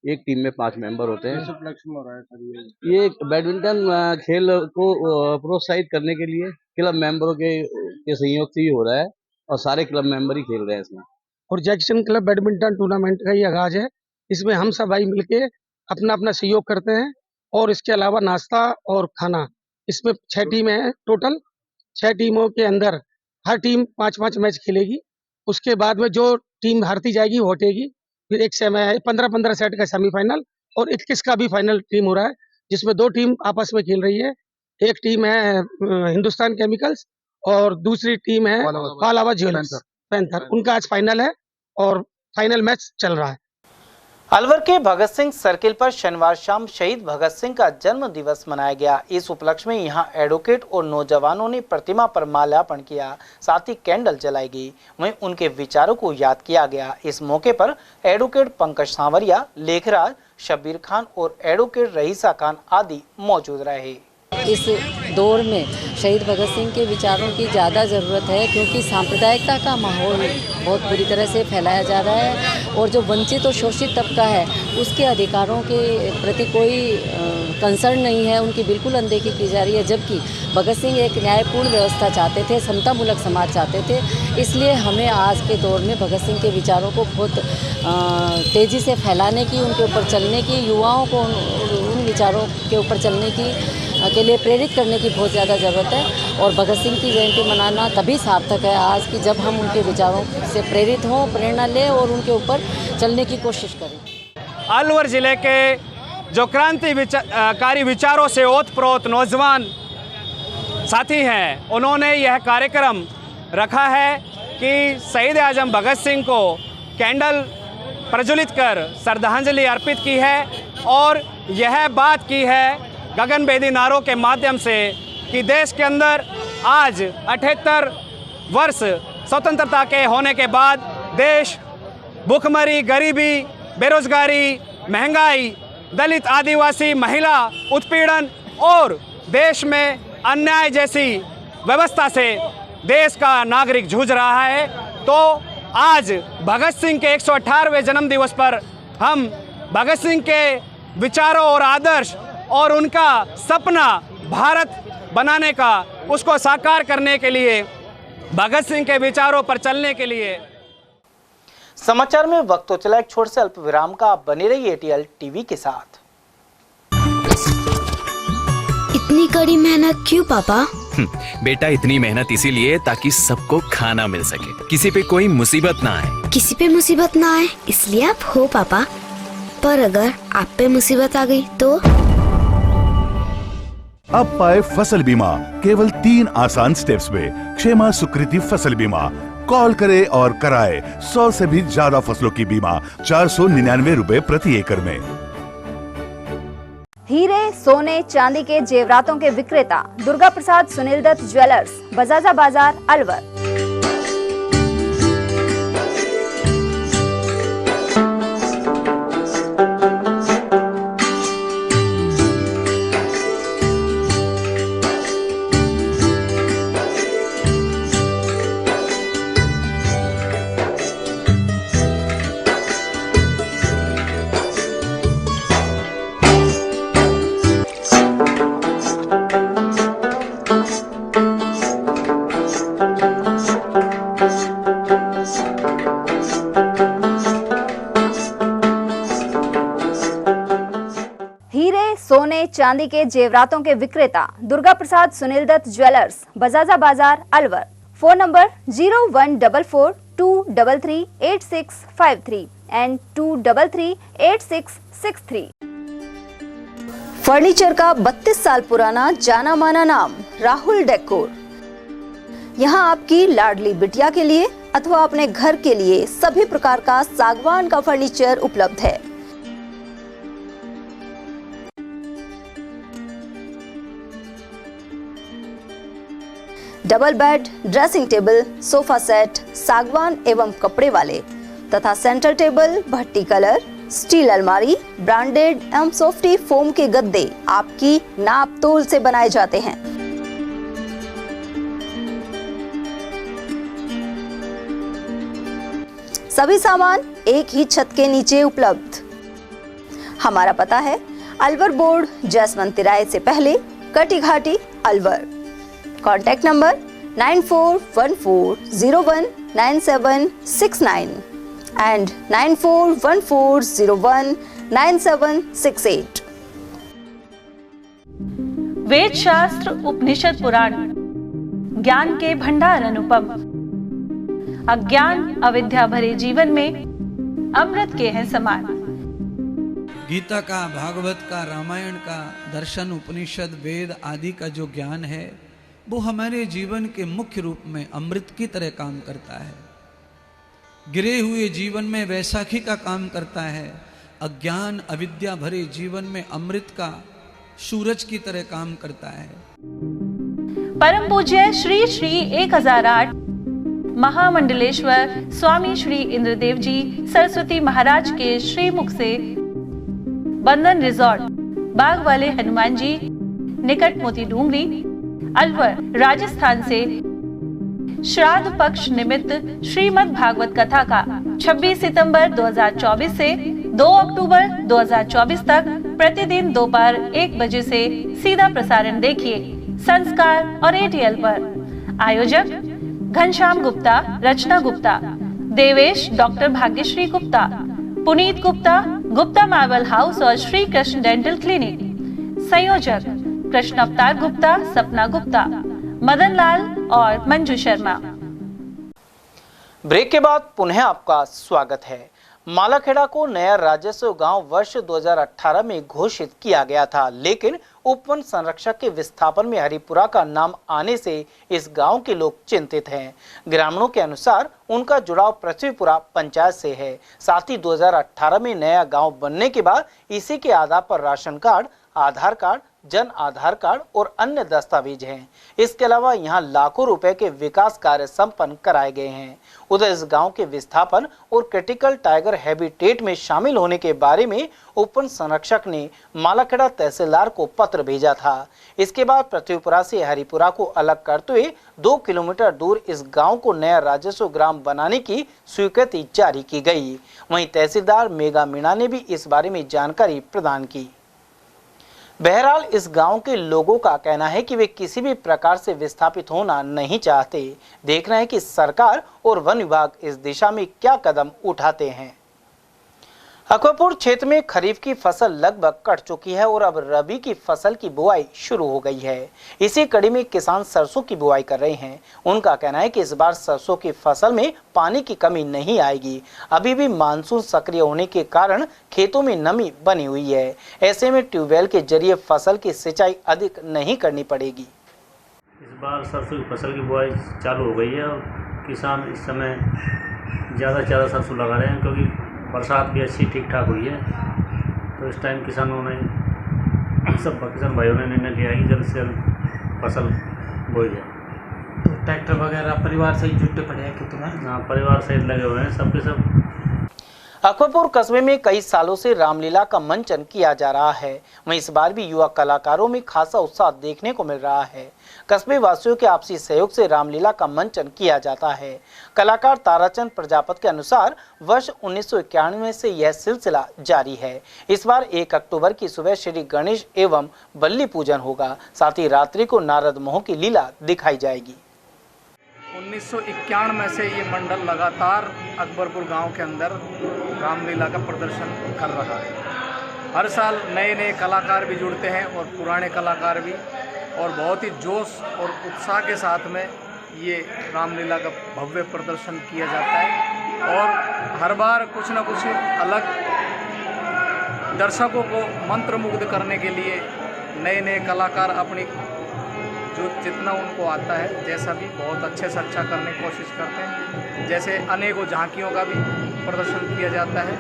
एक टीम में 5 मेंबर होते हैं। उपलक्ष्य में हो रहा है सर ये बैडमिंटन खेल को प्रोत्साहित करने के लिए क्लब मेंबरों के सहयोग से ही हो रहा है और सारे क्लब मेंबर ही खेल रहे हैं इसमें। और जैक्सन क्लब बैडमिंटन टूर्नामेंट का ये आगाज है। इसमें हम सब भाई मिलके अपना अपना सहयोग करते हैं और इसके अलावा नाश्ता और खाना। इसमें 6 टीमें हैं टोटल। 6 टीमों के अंदर हर टीम 5-5 मैच खेलेगी। उसके बाद में जो टीम हारती जाएगी वो हटेगी। फिर एक 15-15 सेट का सेमीफाइनल और 21 का भी फाइनल टीम हो रहा है, जिसमें 2 टीम आपस में खेल रही है। एक टीम है हिंदुस्तान केमिकल्स और दूसरी टीम है पालावा ज्वेलर्स पैंथर। उनका आज फाइनल है और फाइनल मैच चल रहा है। अलवर के भगत सिंह सर्किल पर शनिवार शाम शहीद भगत सिंह का जन्म दिवस मनाया गया। इस उपलक्ष्य में यहां एडवोकेट और नौजवानों ने प्रतिमा पर माल्यार्पण किया, साथ ही कैंडल जलाई गई। वहीं उनके विचारों को याद किया गया। इस मौके पर एडवोकेट पंकज सांवरिया, लेखराज, शब्बीर खान और एडवोकेट रईसा खान आदि मौजूद रहे। इस दौर में शहीद भगत सिंह के विचारों की ज़्यादा ज़रूरत है, क्योंकि सांप्रदायिकता का माहौल बहुत बुरी तरह से फैलाया जा रहा है और जो वंचित और शोषित तबका है उसके अधिकारों के प्रति कोई कंसर्न नहीं है, उनकी बिल्कुल अनदेखी की जा रही है। जबकि भगत सिंह एक न्यायपूर्ण व्यवस्था चाहते थे, समतामूलक समाज चाहते थे। इसलिए हमें आज के दौर में भगत सिंह के विचारों को बहुत तेज़ी से फैलाने की, उनके ऊपर चलने की, युवाओं को उन विचारों के ऊपर चलने की के लिए प्रेरित करने की बहुत ज़्यादा ज़रूरत है। और भगत सिंह की जयंती मनाना तभी सार्थक है आज की, जब हम उनके विचारों से प्रेरित हों, प्रेरणा लें और उनके ऊपर चलने की कोशिश करें। अलवर ज़िले के जो क्रांतिकारी विचारों से ओतप्रोत नौजवान साथी हैं, उन्होंने यह कार्यक्रम रखा है कि शहीद आजम भगत सिंह को कैंडल प्रज्वलित कर श्रद्धांजलि अर्पित की है और यह बात की है गगनभेदी नारों के माध्यम से कि देश के अंदर आज 78 वर्ष स्वतंत्रता के होने के बाद देश भूखमरी, गरीबी, बेरोजगारी, महंगाई, दलित, आदिवासी, महिला उत्पीड़न और देश में अन्याय जैसी व्यवस्था से देश का नागरिक जूझ रहा है। तो आज भगत सिंह के 118वें जन्म दिवस पर हम भगत सिंह के विचारों और आदर्श और उनका सपना भारत बनाने का, उसको साकार करने के लिए, भगत सिंह के विचारों पर चलने के लिए। समाचार में वक्त तो चला एक छोटे से अल्प विराम का। आप बने रहिए एटीएल टीवी के साथ। इतनी कड़ी मेहनत क्यों पापा? बेटा, इतनी मेहनत इसीलिए ताकि सबको खाना मिल सके, किसी पे कोई मुसीबत ना आए। किसी पे मुसीबत ना आए इसलिए आप हो पापा, पर अगर आप पे मुसीबत आ गई तो? अब पाए फसल बीमा केवल 3 आसान स्टेप्स में। क्षेमा सुकृति फसल बीमा। कॉल करे और कराए 100 से भी ज्यादा फसलों की बीमा 499 रुपए प्रति एकड़ में। हीरे, सोने, चांदी के जेवरातों के विक्रेता दुर्गा प्रसाद सुनील दत्त ज्वेलर्स, बजाजा बाजार, अलवर। सोने चांदी के जेवरातों के विक्रेता दुर्गा प्रसाद सुनील दत्त ज्वेलर्स, बजाजा बाजार, Alwar. Phone number 0144233863 and 2338663। Furniture का 32 साल पुराना जाना माना नाम राहुल डेकोर। यहाँ आपकी लाडली बिटिया के लिए अथवा अपने घर के लिए सभी प्रकार का सागवान का फर्नीचर उपलब्ध है। Double bed, dressing table, sofa set, सागवान एवं कपड़े वाले तथा सेंटर टेबल, भट्टी कलर, स्टील अलमारी, ब्रांडेड एवं सॉफ्टी फोम के गद्दे आपकी नाप तोल से बनाए जाते हैं। सभी सामान एक ही छत के नीचे उपलब्ध। हमारा पता है अलवर बोर्ड, जैसवंत तिराहे से पहले, Kati Ghati, Alwar. Contact number 9414019769 and 9414019768। Veda Shastra, Upanishad, पुराण, ज्ञान के भंडार अनुपम। अज्ञान अविद्या भरे जीवन में अमृत के हैं समान। गीता का, भागवत का, रामायण का, दर्शन, उपनिषद, वेद आदि का जो ज्ञान है वो हमारे जीवन के मुख्य रूप में अमृत की तरह काम करता है। गिरे हुए जीवन में वैसाखी का काम करता है। अज्ञान अविद्या भरे जीवन में अमृत का, सूरज की तरह काम करता है। परम पूज्य श्री श्री 1008 महामंडलेश्वर स्वामी श्री इंद्रदेव जी सरस्वती महाराज के श्रीमुख से बंधन रिजॉर्ट, बाग वाले हनुमान जी निकट मोती डूंगरी, अलवर, राजस्थान से श्राद्ध पक्ष निमित्त श्रीमद् भागवत कथा का 26 सितंबर 2024 से 2 अक्टूबर 2024 तक प्रतिदिन दोपहर 1 बजे से सीधा प्रसारण देखिए संस्कार और ATL पर। आयोजक Ghanshyam Gupta, Rachna Gupta, Devesh doctor Bhagyashree Gupta, Puneet Gupta, Gupta marble house और श्री कृष्ण डेंटल क्लिनिक। संयोजक कृष्ण अवतार गुप्ता, सपना गुप्ता, मदन लाल और मंजू शर्मा। ब्रेक के बाद पुनः आपका स्वागत है। मालाखेड़ा को नया राजस्व गांव वर्ष 2018 में घोषित किया गया था, लेकिन उपवन संरक्षक के विस्थापन में हरिपुरा का नाम आने से इस गांव के लोग चिंतित हैं। ग्रामीणों के अनुसार उनका जुड़ाव पृथ्वीपुरा पंचायत से है। साथ ही 2018 में नया गांव बनने के बाद इसी के आधार पर राशन कार्ड, आधार कार्ड, जन आधार कार्ड और अन्य दस्तावेज हैं। इसके अलावा यहां लाखों रुपए के विकास कार्य संपन्न कराए गए हैं। उधर इस गांव के विस्थापन और क्रिटिकल टाइगर हैबिटेट में शामिल होने के बारे में उपवन संरक्षक ने मालाखेड़ा तहसीलदार को पत्र भेजा था। इसके बाद पृथ्वीपुरा से हरिपुरा को अलग करते हुए 2 किलोमीटर दूर इस गांव को नया राजस्व ग्राम बनाने की स्वीकृति जारी की गई। वहीं तहसीलदार मेगा मीणा ने भी इस बारे में जानकारी प्रदान की। बहरहाल इस गांव के लोगों का कहना है कि वे किसी भी प्रकार से विस्थापित होना नहीं चाहते। देखना है कि सरकार और वन विभाग इस दिशा में क्या कदम उठाते हैं। अकबरपुर क्षेत्र में खरीफ की फसल लगभग कट चुकी है और अब रबी की फसल की बुआई शुरू हो गई है। इसी कड़ी में किसान सरसों की बुआई कर रहे हैं। उनका कहना है कि इस बार सरसों की फसल में पानी की कमी नहीं आएगी। अभी भी मानसून सक्रिय होने के कारण खेतों में नमी बनी हुई है। ऐसे में ट्यूबवेल के जरिए फसल की सिंचाई अधिक नहीं करनी पड़ेगी। इस बार सरसों की फसल की बुआई चालू हो गई है और किसान इस समय ज़्यादा से ज़्यादा सरसों लगा रहे हैं, क्योंकि बरसात भी अच्छी ठीक ठाक हुई है। तो इस टाइम किसानों ने किसान भाइयों ने निर्णय लिया कि जल्द से जल्द फसल बोई जाए। तो ट्रैक्टर वगैरह परिवार सहित जुटे पड़े हैं कितना? हाँ, परिवार सहित लगे हुए हैं सबके सब। अकबरपुर कस्बे में कई सालों से रामलीला का मंचन किया जा रहा है। वहीं इस बार भी युवा कलाकारों में खासा उत्साह देखने को मिल रहा है। कस्बे वासियों के आपसी सहयोग से रामलीला का मंचन किया जाता है। कलाकार ताराचंद प्रजापति के अनुसार वर्ष 1991 से यह सिलसिला जारी है। इस बार 1 अक्टूबर की सुबह श्री गणेश एवं बल्ली पूजन होगा। साथ ही रात्रि को नारद मोह की लीला दिखाई जाएगी। 1991 से ये मंडल लगातार अकबरपुर गांव के अंदर रामलीला का प्रदर्शन कर रहा है। हर साल नए नए कलाकार भी जुड़ते हैं और पुराने कलाकार भी, और बहुत ही जोश और उत्साह के साथ में ये रामलीला का भव्य प्रदर्शन किया जाता है। और हर बार कुछ न कुछ अलग दर्शकों को मंत्रमुग्ध करने के लिए नए नए कलाकार अपनी जो जितना उनको आता है जैसा भी बहुत अच्छे से अच्छा करने की कोशिश करते हैं। जैसे अनेकों झांकियों का भी प्रदर्शन किया जाता है।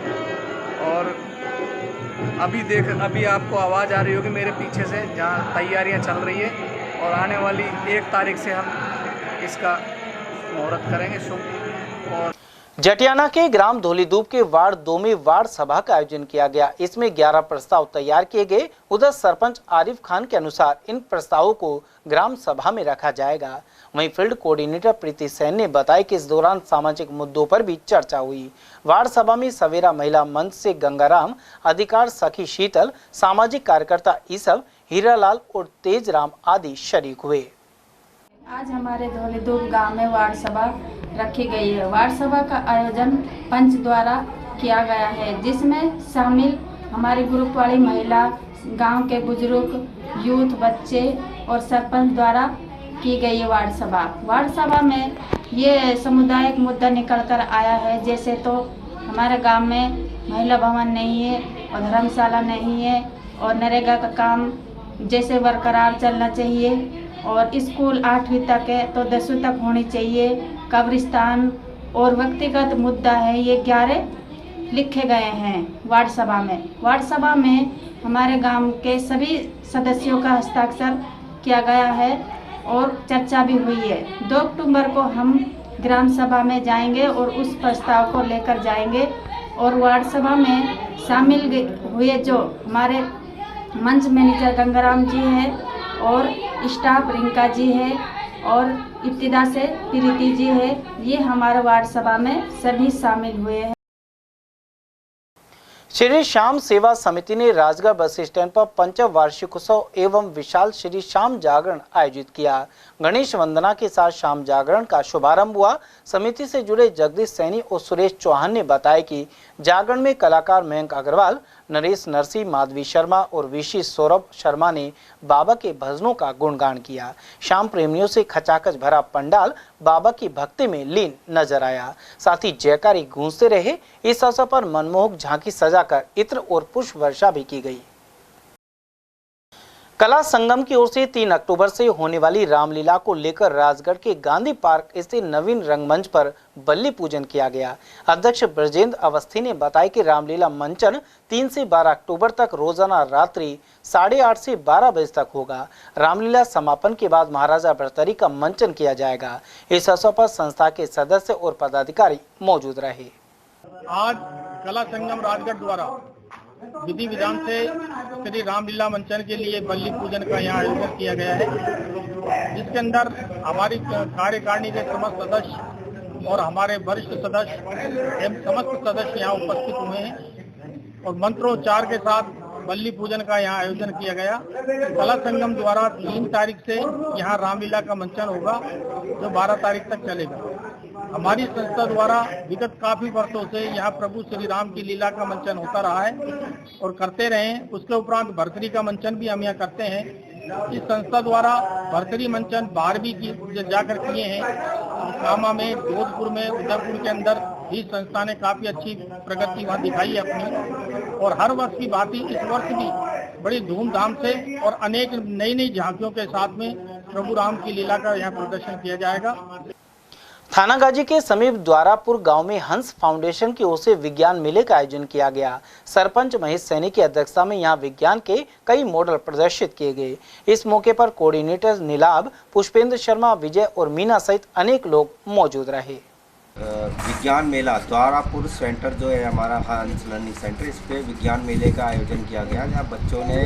और अभी आपको आवाज़ आ रही होगी मेरे पीछे से, जहाँ तैयारियां चल रही है, और आने वाली 1 तारीख से हम इसका मुहूर्त करेंगे शुभ। और जटियाना के ग्राम धोलीदूब के वार्ड 2 में वार्ड सभा का आयोजन किया गया। इसमें 11 प्रस्ताव तैयार किए गए। उधर सरपंच आरिफ खान के अनुसार इन प्रस्तावों को ग्राम सभा में रखा जाएगा। वहीं फील्ड कोऑर्डिनेटर प्रीति सेन ने बताया कि इस दौरान सामाजिक मुद्दों पर भी चर्चा हुई। वार्ड सभा में सवेरा महिला मंच से गंगाराम, अधिकार सखी शीतल, सामाजिक कार्यकर्ता ईसब, हीरालाल और तेजराम आदि शरीक हुए। आज हमारे धोलीदूब गांव में वार्ड सभा रखी गई है। वार्ड सभा का आयोजन पंच द्वारा किया गया है, जिसमें शामिल हमारी ग्रुप वाली महिला, गांव के बुजुर्ग, यूथ, बच्चे और सरपंच द्वारा की गई है वार्ड सभा। वार्ड सभा में ये सामुदायिक मुद्दा निकल कर आया है। जैसे तो हमारे गांव में महिला भवन नहीं है और धर्मशाला नहीं है, और नरेगा का काम जैसे बरकरार चलना चाहिए, और स्कूल 8वीं तक है तो 10वीं तक होनी चाहिए। कब्रिस्तान और व्यक्तिगत मुद्दा है, ये 11 लिखे गए हैं वार्ड सभा में। वार्ड सभा में हमारे गांव के सभी सदस्यों का हस्ताक्षर किया गया है और चर्चा भी हुई है। 2 अक्टूबर को हम ग्राम सभा में जाएंगे और उस प्रस्ताव को लेकर जाएंगे। और वार्ड सभा में शामिल हुए जो हमारे मंच मैनेजर गंगाराम जी है, और स्टाफ रिंका जी है, और इब्तिदा से प्रीति जी है, ये हमारे वार्ड सभा में सभी शामिल हुए हैं। श्री श्याम सेवा समिति ने राजगढ़ बस स्टैंड पर पंचवार्षिकोत्सव एवं विशाल श्री श्याम जागरण आयोजित किया। गणेश वंदना के साथ श्याम जागरण का शुभारंभ हुआ। समिति से जुड़े जगदीश सैनी और सुरेश चौहान ने बताया कि जागरण में कलाकार मयंक अग्रवाल, नरेश नरसी, माधवी शर्मा और विशी सौरभ शर्मा ने बाबा के भजनों का गुणगान किया। श्याम प्रेमियों से खचाखच भरा पंडाल बाबा की भक्ति में लीन नजर आया। साथ ही जयकारी गूंजते रहे। इस अवसर पर मनमोहक झांकी सजाकर इत्र और पुष्प वर्षा भी की गई। कला संगम की ओर से 3 अक्टूबर से होने वाली रामलीला को लेकर राजगढ़ के गांधी पार्क स्थित नवीन रंगमंच पर बल्ली पूजन किया गया। अध्यक्ष ब्रजेंद्र अवस्थी ने बताया कि रामलीला मंचन 3 से 12 अक्टूबर तक रोजाना रात्रि 8:30 से 12 बजे तक होगा। रामलीला समापन के बाद महाराजा भर्तृहरि का मंचन किया जाएगा। इस अवसर पर संस्था के सदस्य और पदाधिकारी मौजूद रहे। आज कला संगम राजगढ़ द्वारा विधि विधान से श्री रामलीला मंचन के लिए बल्ली पूजन का यहाँ आयोजन किया गया है, जिसके अंदर हमारी कार्यकारिणी के समस्त सदस्य और हमारे वरिष्ठ सदस्य एवं समस्त सदस्य यहाँ उपस्थित हुए हैं और मंत्रोच्चार के साथ बल्ली पूजन का यहाँ आयोजन किया गया। कला संगम द्वारा 3 तारीख से यहाँ रामलीला का मंचन होगा, जो 12 तारीख तक चलेगा। हमारी संस्था द्वारा विगत काफी वर्षों से यहाँ प्रभु श्री राम की लीला का मंचन होता रहा है और करते रहे हैं। उसके उपरांत भर्तृहरि का मंचन भी हम यहाँ करते हैं। इस संस्था द्वारा भर्तृहरि मंचन बाहर भी जाकर किए हैं, कामा में, जोधपुर में, उदयपुर के अंदर भी संस्था ने काफी अच्छी प्रगति वहाँ दिखाई है अपनी। और हर वर्ष की बात ही इस वर्ष भी बड़ी धूमधाम से और अनेक नई नई झांकियों के साथ में प्रभु राम की लीला का यहाँ प्रदर्शन किया जाएगा। थानागाजी के समीप द्वारापुर गांव में हंस फाउंडेशन की ओर से विज्ञान मेले का आयोजन किया गया। सरपंच महेश सैनी की अध्यक्षता में यहां विज्ञान के कई मॉडल प्रदर्शित किए गए। इस मौके पर कोऑर्डिनेटर नीलाभ, पुष्पेंद्र शर्मा, विजय और मीना सहित अनेक लोग मौजूद रहे। विज्ञान मेला द्वारापुर सेंटर जो है हमारा हंस लर्निंग सेंटर, इस पे विज्ञान मेले का आयोजन किया गया, जहाँ बच्चों ने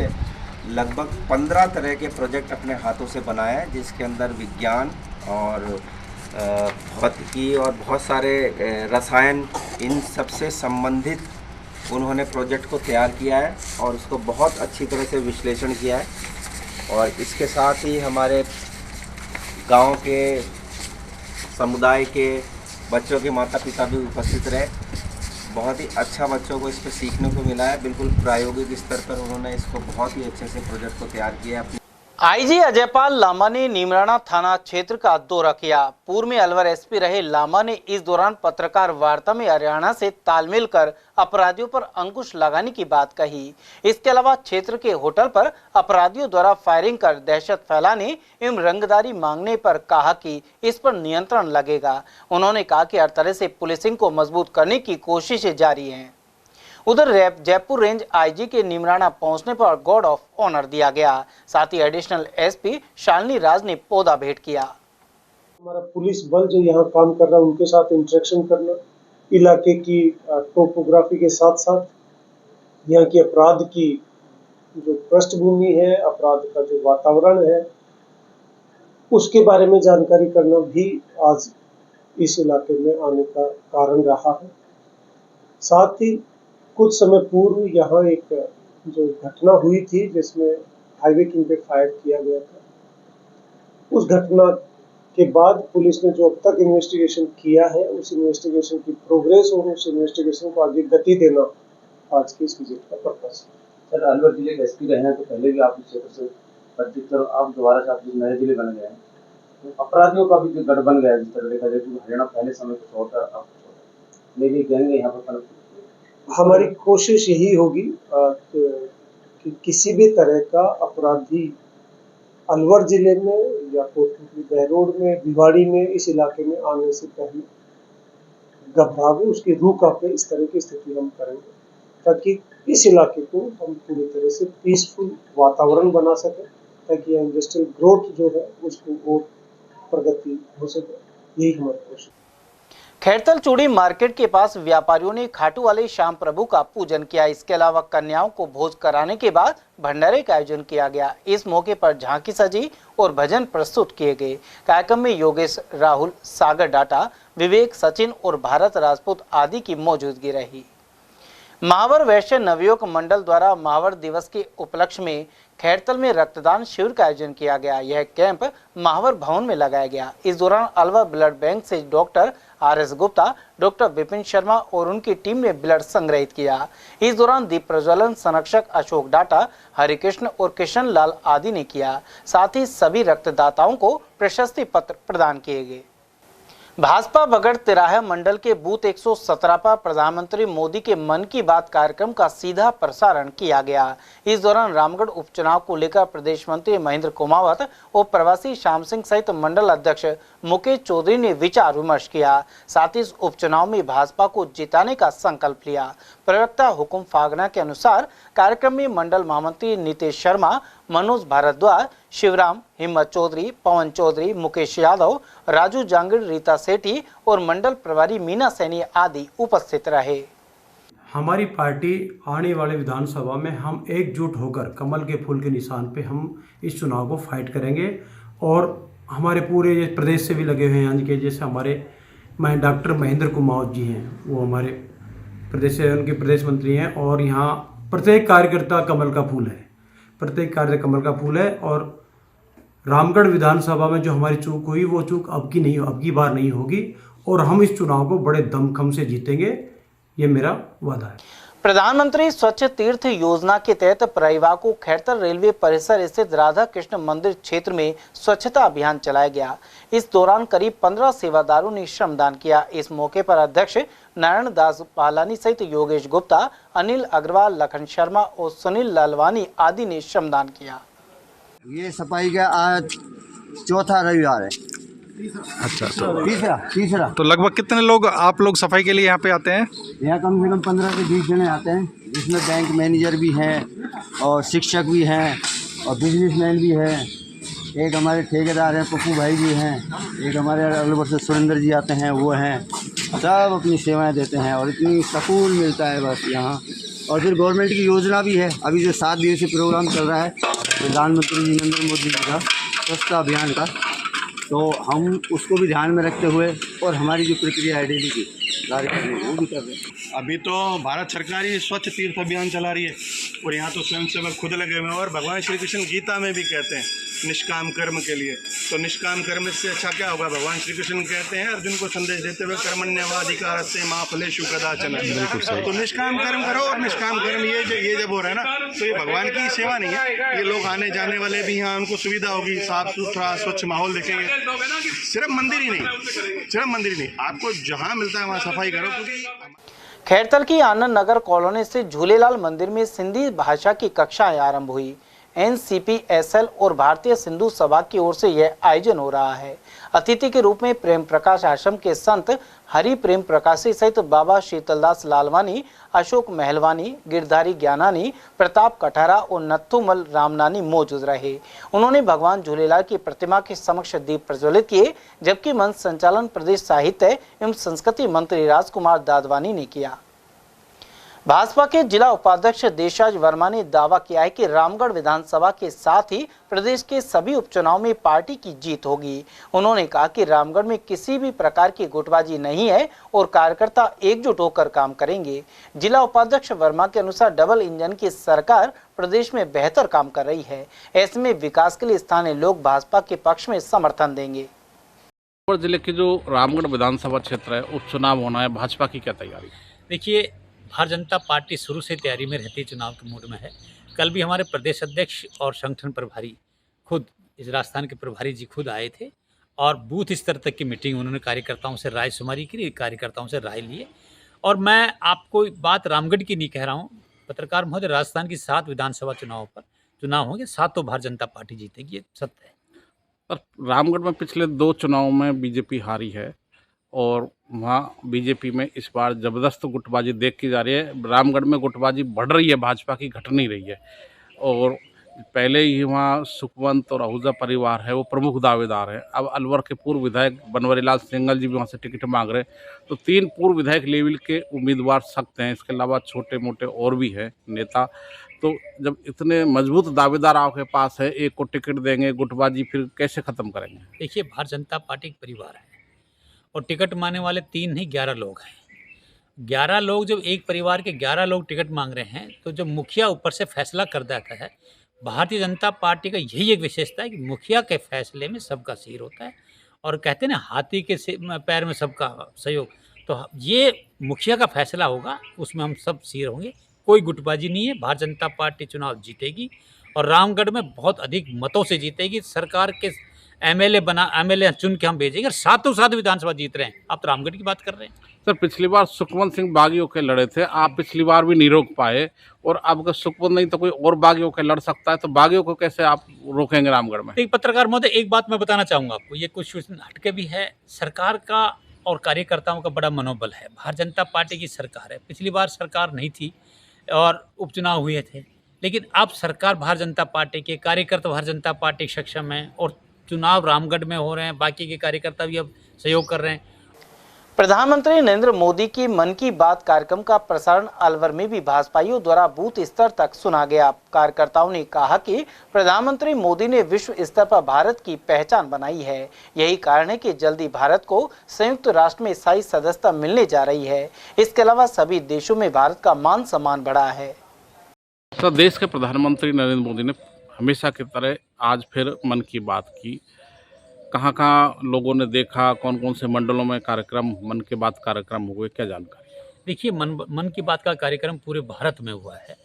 लगभग 15 तरह के प्रोजेक्ट अपने हाथों से बनाए हैं, जिसके अंदर विज्ञान और भौतिकी और बहुत सारे रसायन, इन सब से संबंधित उन्होंने प्रोजेक्ट को तैयार किया है और उसको बहुत अच्छी तरह से विश्लेषण किया है। और इसके साथ ही हमारे गांव के समुदाय के बच्चों के माता पिता भी उपस्थित रहे। बहुत ही अच्छा बच्चों को इस पर सीखने को मिला है। बिल्कुल प्रायोगिक स्तर पर उन्होंने इसको बहुत ही अच्छे से प्रोजेक्ट को तैयार किया है। आईजी अजयपाल लामा ने नीमराना थाना क्षेत्र का दौरा किया। पूर्व में अलवर एसपी रहे लामा ने इस दौरान पत्रकार वार्ता में हरियाणा से तालमेल कर अपराधियों पर अंकुश लगाने की बात कही। इसके अलावा क्षेत्र के होटल पर अपराधियों द्वारा फायरिंग कर दहशत फैलाने एवं रंगदारी मांगने पर कहा कि इस पर नियंत्रण लगेगा। उन्होंने कहा कि हर तरह से पुलिसिंग को मजबूत करने की कोशिशें जारी हैं। उधर जयपुर रेंज आईजी के नीमराना पहुंचने पर गार्ड ऑफ ऑनर दिया गया। साथ ही एडिशनल एसपी शालिनी राज ने पौधा भेंट किया। हमारा पुलिस बल जो यहाँ काम कर रहा है, उनके साथ इंटरेक्शन करना, इलाके की टोपोग्राफी के साथ साथ यहाँ की अपराध की जो पृष्ठभूमि है, अपराध का जो वातावरण है, उसके बारे में जानकारी करना भी आज इस इलाके में आने का कारण रहा है। साथ ही कुछ समय पूर्व यहाँ एक जो घटना हुई थी जिसमें हाईवे किंग पे फायर किया गया था, उस घटना के बाद पुलिस ने जो अब तक इन्वेस्टिगेशन किया है, उस इन्वेस्टिगेशन की प्रोग्रेस और उस इन्वेस्टिगेशन को आगे गति देना आज की इस विजिट का पर्पस है। सर, अलवर जिले के एसपी रहे हैं तो पहले भी आप इस क्षेत्र से परिचित, और आप दोबारा से आप नए जिले बन गए हैं, तो अपराधियों का भी जो गढ़ बन गया है, जिस तरह देखा जाए कि हरियाणा पहले समय कुछ और था, अब कुछ और था, लेकिन गैंग यहाँ पर हमारी कोशिश यही होगी कि किसी भी तरह का अपराधी अलवर जिले में या कोटपुतली बहरोड में, भिवाड़ी में, इस इलाके में आने से पहले घबरावे, उसकी रूह कांपे, इस तरह की स्थिति हम करेंगे ताकि इस इलाके को हम पूरी तरह से पीसफुल वातावरण बना सकें, ताकि इंडस्ट्रियल ग्रोथ जो है उसको और प्रगति हो सके। यही हमारी कोशिश। खैरतल चूड़ी मार्केट के पास व्यापारियों ने खाटू वाले श्याम प्रभु का पूजन किया। इसके अलावा कन्याओं को भोज कराने के बाद भंडारे का आयोजन किया गया। इस मौके पर झांकी सजी और भजन प्रस्तुत किए गए। कार्यक्रम में योगेश, राहुल, सागर डाटा, विवेक, सचिन और भारत राजपूत आदि की मौजूदगी रही। महावर वैश्य नवयुवक मंडल द्वारा महावर दिवस के उपलक्ष्य में खैरतल में रक्तदान शिविर का आयोजन किया गया। यह कैंप महावर भवन में लगाया गया। इस दौरान अलवर ब्लड बैंक से doctor RS Gupta, doctor Vipin Sharma और उनकी टीम ने ब्लड संग्रहित किया। इस दौरान दीप प्रज्वलन संरक्षक अशोक डाटा, हरिकृष्ण और किशन लाल आदि ने किया। साथ ही सभी रक्तदाताओं को प्रशस्ति पत्र प्रदान किए गए। भाजपा बगड़ तिराहा मंडल के बूथ 117 पर प्रधानमंत्री मोदी के मन की बात कार्यक्रम का सीधा प्रसारण किया गया। इस दौरान रामगढ़ उपचुनाव को लेकर प्रदेश मंत्री महेंद्र कुमावत और प्रवासी श्याम सिंह सहित मंडल अध्यक्ष मुकेश चौधरी ने विचार विमर्श किया। साथ ही इस उपचुनाव में भाजपा को जिताने का संकल्प लिया। प्रवक्ता हुकुम फागना के अनुसार कार्यक्रम में मंडल महामंत्री नीतीश शर्मा, मनोज भारद्वाज, शिवराम, हिम्मत चौधरी, पवन चौधरी, मुकेश यादव, राजू जांगड़, रीता सेठी और मंडल प्रभारी मीना सैनी आदि उपस्थित रहे। हमारी पार्टी आने वाले विधानसभा में हम एकजुट होकर कमल के फूल के निशान पे हम इस चुनाव को फाइट करेंगे और हमारे पूरे प्रदेश से भी लगे हुए हैं। के जैसे हमारे डॉक्टर महेंद्र कुमावत जी हैं, वो हमारे प्रदेश से उनके प्रदेश मंत्री हैं और यहाँ प्रत्येक कार्यकर्ता कमल का फूल है, प्रत्येक कार्य कमल का फूल है। और रामगढ़ विधानसभा में जो हमारी चूक हुई वो चूक अब की बार नहीं होगी और हम इस चुनाव को बड़े दमखम से जीतेंगे, ये मेरा वादा है। प्रधानमंत्री स्वच्छ तीर्थ योजना के तहत परिवार को खैरतल रेलवे परिसर स्थित राधा कृष्ण मंदिर क्षेत्र में स्वच्छता अभियान चलाया गया। इस दौरान करीब 15 सेवादारों ने श्रमदान किया। इस मौके पर अध्यक्ष नारायण दास पालानी सहित योगेश गुप्ता, अनिल अग्रवाल, लखन शर्मा और सुनील लालवानी आदि ने श्रमदान किया। ये सफाई का आज चौथा रविवार है। अच्छा, तीसरा। तो लगभग कितने लोग आप लोग सफाई के लिए यहाँ पे आते हैं? यहाँ कम से कम 15 से 20 जने आते हैं, जिसमें बैंक मैनेजर भी हैं और शिक्षक भी हैं और बिजनेसमैन भी हैं। एक हमारे ठेकेदार हैं, पप्पू भाई जी हैं, एक हमारे अलवर से सुरेंद्र जी आते हैं, वो हैं। सब अपनी सेवाएं देते हैं और इतनी सुकून मिलता है बस यहाँ। और फिर गवर्नमेंट की योजना भी है, अभी जो 7 दिवसीय प्रोग्राम चल रहा है प्रधानमंत्री जी नरेंद्र मोदी जी का स्वच्छता अभियान का, तो हम उसको भी ध्यान में रखते हुए और हमारी जो प्रक्रिया है डेली की कार्य करने वो भी कर रहे हैं। अभी तो भारत सरकार ही स्वच्छ तीर्थ अभियान चला रही है और यहाँ तो स्वयंसेवक खुद लगे हुए हैं और भगवान श्री कृष्ण गीता में भी कहते हैं निष्काम कर्म के लिए। तो निष्काम कर्म से अच्छा क्या होगा? भगवान श्री कृष्ण कहते हैं अर्जुन को संदेश देते हुए कर्मण्यवाधिकारस्ते मा फलेषु कदाचन। तो निष्काम कर्म करो और निष्काम कर्म ये जब हो रहा है ना, तो ये भगवान की सेवा नहीं है। ये लोग आने जाने वाले भी यहाँ उनको सुविधा होगी, साफ सुथरा स्वच्छ माहौल देखेंगे। सिर्फ मंदिर ही नहीं, आपको जहाँ मिलता है वहाँ सफाई करो। क्योंकि खैरतल की आनंद नगर कॉलोनी से झूलेलाल मंदिर में सिंधी भाषा की कक्षाएं आरंभ हुई। NCPSL और भारतीय सिंधु सभा की ओर से यह आयोजन हो रहा है। अतिथि के रूप में प्रेम प्रकाश आश्रम के संत हरि प्रेम प्रकाशी सहित बाबा शीतलदास लालवानी, अशोक महलवानी, गिरधारी ज्ञानानी, प्रताप कठारा और नथुमल रामनानी मौजूद रहे। उन्होंने भगवान झूलेलाल की प्रतिमा के समक्ष दीप प्रज्वलित किए, जबकि मंच संचालन प्रदेश साहित्य एवं संस्कृति मंत्री राजकुमार दादवानी ने किया। भाजपा के जिला उपाध्यक्ष देशराज वर्मा ने दावा किया है कि रामगढ़ विधानसभा के साथ ही प्रदेश के सभी उपचुनाव में पार्टी की जीत होगी। उन्होंने कहा कि रामगढ़ में किसी भी प्रकार की गुटबाजी नहीं है और कार्यकर्ता एकजुट होकर काम करेंगे। जिला उपाध्यक्ष वर्मा के अनुसार डबल इंजन की सरकार प्रदेश में बेहतर काम कर रही है। ऐसे में विकास के लिए स्थानीय लोग भाजपा के पक्ष में समर्थन देंगे। जिले के जो रामगढ़ विधानसभा क्षेत्र है, उपचुनाव होना है, भाजपा की क्या तैयारी? देखिए, भारतीय जनता पार्टी शुरू से तैयारी में रहती है, चुनाव के मूड में है। कल भी हमारे प्रदेश अध्यक्ष और संगठन प्रभारी खुद, इस राजस्थान के प्रभारी जी खुद आए थे और बूथ स्तर तक की मीटिंग उन्होंने कार्यकर्ताओं से राय शुमारी की, कार्यकर्ताओं से राय लिए। और मैं आपको बात रामगढ़ की नहीं कह रहा हूँ, पत्रकार महोदय, राजस्थान की 7 विधानसभा चुनाव पर चुनाव होंगे, 7 तो भारतीय जनता पार्टी जीतेगी, ये सत्य है। पर रामगढ़ में पिछले 2 चुनाव में बीजेपी हारी है और वहाँ बीजेपी में इस बार ज़बरदस्त गुटबाजी देख की जा रही है। रामगढ़ में गुटबाजी बढ़ रही है, भाजपा की घट नहीं रही है। और पहले ही वहाँ सुखवंत और आहूजा परिवार है, वो प्रमुख दावेदार हैं। अब अलवर के पूर्व विधायक बनवारीलाल सिंघल जी भी वहाँ से टिकट मांग रहे हैं। तो 3 पूर्व विधायक लेवल के उम्मीदवार सख्त हैं। इसके अलावा छोटे मोटे और भी हैं नेता। तो जब इतने मजबूत दावेदार आपके पास है, एक को टिकट देंगे, गुटबाजी फिर कैसे ख़त्म करेंगे? देखिए, भारतीय जनता पार्टी एक परिवार है और टिकट मांगने वाले 3 नहीं 11 लोग हैं 11 लोग, जब एक परिवार के 11 लोग टिकट मांग रहे हैं, तो जब मुखिया ऊपर से फैसला कर देता है, भारतीय जनता पार्टी का यही एक विशेषता है कि मुखिया के फैसले में सबका सिर होता है। और कहते हैं ना, हाथी के पैर में सबका सहयोग। तो ये मुखिया का फैसला होगा, उसमें हम सब सिर होंगे। कोई गुटबाजी नहीं है। भारतीय जनता पार्टी चुनाव जीतेगी और रामगढ़ में बहुत अधिक मतों से जीतेगी। सरकार के एमएलए चुन के हम भेजेंगे। सातों सात विधानसभा जीत रहे हैं। आप तो रामगढ़ की बात कर रहे हैं। सर, पिछली बार सुखवंत सिंह बागी होकर लड़े थे, आप पिछली बार भी नहीं रोक पाए, और अब अगर सुखवंत नहीं तो कोई और बागी होकर लड़ सकता है, तो बागियों को कैसे आप रोकेंगे रामगढ़ में? एक पत्रकार महोदय, एक बात मैं बताना चाहूँगा आपको, ये कुछ हटके भी है। सरकार का और कार्यकर्ताओं का बड़ा मनोबल है। भारतीय जनता पार्टी की सरकार है। पिछली बार सरकार नहीं थी और उपचुनाव हुए थे, लेकिन अब सरकार भारतीय जनता पार्टी के, कार्यकर्ता भारतीय जनता पार्टी सक्षम है और चुनाव रामगढ़ में हो रहे हैं। बाकी के कार्यकर्ता भी अब सहयोग कर रहे हैं। प्रधानमंत्री नरेंद्र मोदी की मन की बात कार्यक्रम का प्रसारण अलवर में भी भाजपाइयों द्वारा बूथ स्तर तक सुना गया। कार्यकर्ताओं ने कहा कि प्रधानमंत्री मोदी ने विश्व स्तर पर भारत की पहचान बनाई है। यही कारण है कि जल्दी भारत को संयुक्त राष्ट्र में स्थायी सदस्यता मिलने जा रही है। इसके अलावा सभी देशों में भारत का मान सम्मान बढ़ा है। सर, देश के प्रधानमंत्री नरेंद्र मोदी ने हमेशा की तरह आज फिर मन की बात की। कहाँ कहाँ लोगों ने देखा, कौन कौन से मंडलों में कार्यक्रम, मन की बात कार्यक्रम हुए, क्या जानकारी? देखिए, मन की बात का कार्यक्रम पूरे भारत में हुआ है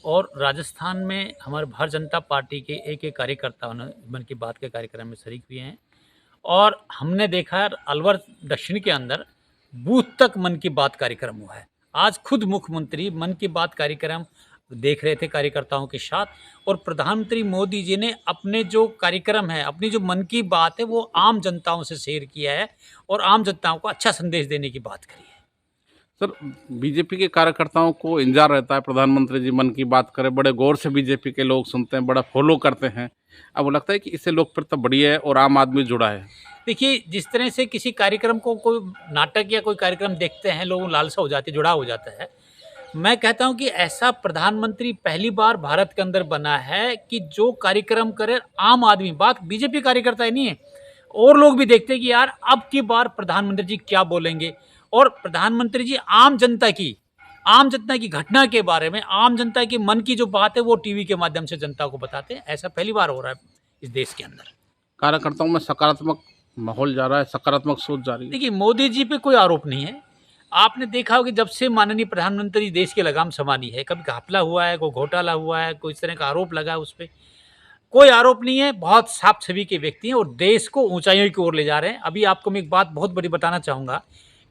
और राजस्थान में हमारे भारतीय जनता पार्टी के एक कार्यकर्ताओं ने मन की बात के कार्यक्रम में शरीक हुए हैं। और हमने देखा है अलवर दक्षिण के अंदर बूथ तक मन की बात कार्यक्रम हुआ है। आज खुद मुख्यमंत्री मन की बात कार्यक्रम देख रहे थे कार्यकर्ताओं के साथ, और प्रधानमंत्री मोदी जी ने अपने जो कार्यक्रम है, अपनी जो मन की बात है, वो आम जनताओं से शेयर किया है और आम जनताओं को अच्छा संदेश देने की बात करी है। सर, बीजेपी के कार्यकर्ताओं को इंतजार रहता है प्रधानमंत्री जी मन की बात करें, बड़े गौर से बीजेपी के लोग सुनते हैं, बड़ा फॉलो करते हैं। अब वो लगता है कि इससे लोकप्रियता बढ़ी है और आम आदमी जुड़ा है। देखिए, जिस तरह से किसी कार्यक्रम को, कोई नाटक या कोई कार्यक्रम देखते हैं, लोगों लालसा हो जाती है, जुड़ा हो जाता है। मैं कहता हूं कि ऐसा प्रधानमंत्री पहली बार भारत के अंदर बना है कि जो कार्यक्रम करे आम आदमी, बात बीजेपी कार्यकर्ता ही नहीं है, और लोग भी देखते हैं कि यार अब की बार प्रधानमंत्री जी क्या बोलेंगे। और प्रधानमंत्री जी आम जनता की घटना के बारे में, आम जनता की मन की जो बात है, वो टीवी के माध्यम से जनता को बताते हैं। ऐसा पहली बार हो रहा है इस देश के अंदर। कार्यकर्ताओं में सकारात्मक माहौल जा रहा है, सकारात्मक सोच जा रही है। देखिए, मोदी जी पे कोई आरोप नहीं है। आपने देखा होगा कि जब से माननीय प्रधानमंत्री देश की लगाम संभाली है, कभी घपला हुआ है, कोई घोटाला हुआ है, कोई इस तरह का आरोप लगा है, उस पर कोई आरोप नहीं है। बहुत साफ छवि के व्यक्ति हैं और देश को ऊंचाइयों की ओर ले जा रहे हैं। अभी आपको मैं एक बात बहुत बड़ी बताना चाहूँगा।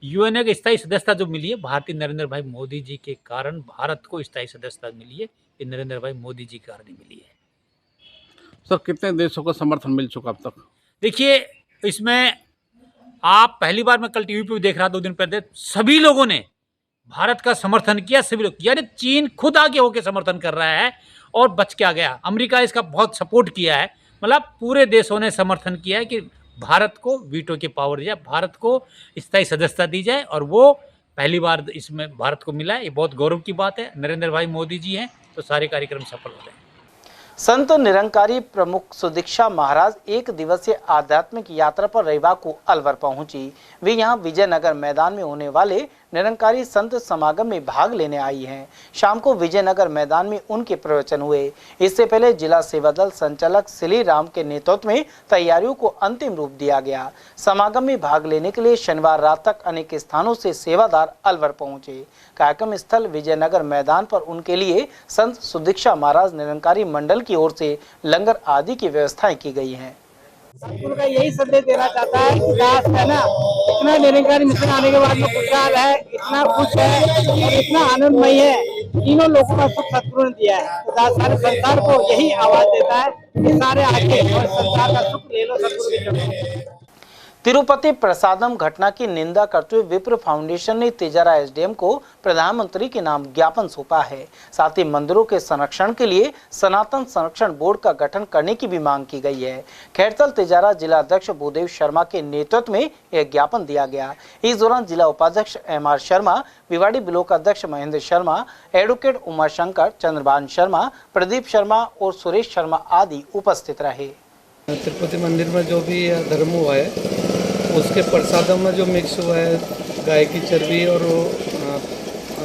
यूएनए की स्थायी सदस्यता जो मिली है, भारतीय नरेंद्र भाई मोदी जी के कारण भारत को स्थायी सदस्यता मिली है। ये नरेंद्र भाई मोदी जी के कारण ही मिली है। सर, कितने देशों का समर्थन मिल चुका अब तक? देखिए, इसमें आप पहली बार, मैं कल टीवी पे भी देख रहा, 2 दिन पहले, सभी लोगों ने भारत का समर्थन किया। सभी लोग, यानी चीन खुद आगे होकर समर्थन कर रहा है और बच के आ गया। अमेरिका इसका बहुत सपोर्ट किया है। मतलब पूरे देशों ने समर्थन किया है कि भारत को वीटो की पावर दिया, भारत को स्थायी सदस्यता दी जाए, और वो पहली बार इसमें भारत को मिला है। ये बहुत गौरव की बात है। नरेंद्र भाई मोदी जी हैं तो सारे कार्यक्रम सफल हो रहे हैं। संत निरंकारी प्रमुख सुदीक्षा महाराज एक दिवसीय आध्यात्मिक यात्रा पर रविवार को अलवर पहुंची। वे यहां विजयनगर मैदान में होने वाले निरंकारी संत समागम में भाग लेने आई हैं। शाम को विजयनगर मैदान में उनके प्रवचन हुए। इससे पहले जिला सेवा दल संचालक श्री राम के नेतृत्व में तैयारियों को अंतिम रूप दिया गया। समागम में भाग लेने के लिए शनिवार रात तक अनेक स्थानों से सेवादार अलवर पहुंचे। कार्यक्रम स्थल विजयनगर मैदान पर उनके लिए संत सुदीक्षा महाराज निरंकारी मंडल की ओर से लंगर आदि की व्यवस्थाएं की गई हैं। उनका यही संदेश देना चाहता है कि दास है ना, इतना निरंकारी मिशन आने के बाद में खुशहाल है, इतना खुश है और इतना आनंदमय है। तीनों लोगों का सुख सतगुरु ने दिया है। तो दास सारे संसार को यही आवाज देता है कि सारे आके और संसार का सुख ले लो सतगुरु के चरणों। तिरुपति प्रसादम घटना की निंदा करते हुए विप्र फाउंडेशन ने तेजारा एसडीएम को प्रधानमंत्री के नाम ज्ञापन सौंपा है। साथ ही मंदिरों के संरक्षण के लिए सनातन संरक्षण बोर्ड का गठन करने की भी मांग की गई है। खैरतल तेजारा जिला अध्यक्ष भूदेव शर्मा के नेतृत्व में यह ज्ञापन दिया गया। इस दौरान जिला उपाध्यक्ष MR शर्मा, भिवाड़ी ब्लॉक अध्यक्ष महेंद्र शर्मा, एडवोकेट उमाशंकर, चंद्रभान शर्मा, प्रदीप शर्मा और सुरेश शर्मा आदि उपस्थित रहे। तिरुपति मंदिर में जो भी धर्म हुआ है उसके प्रसादों में जो मिक्स हुआ है गाय की चर्बी और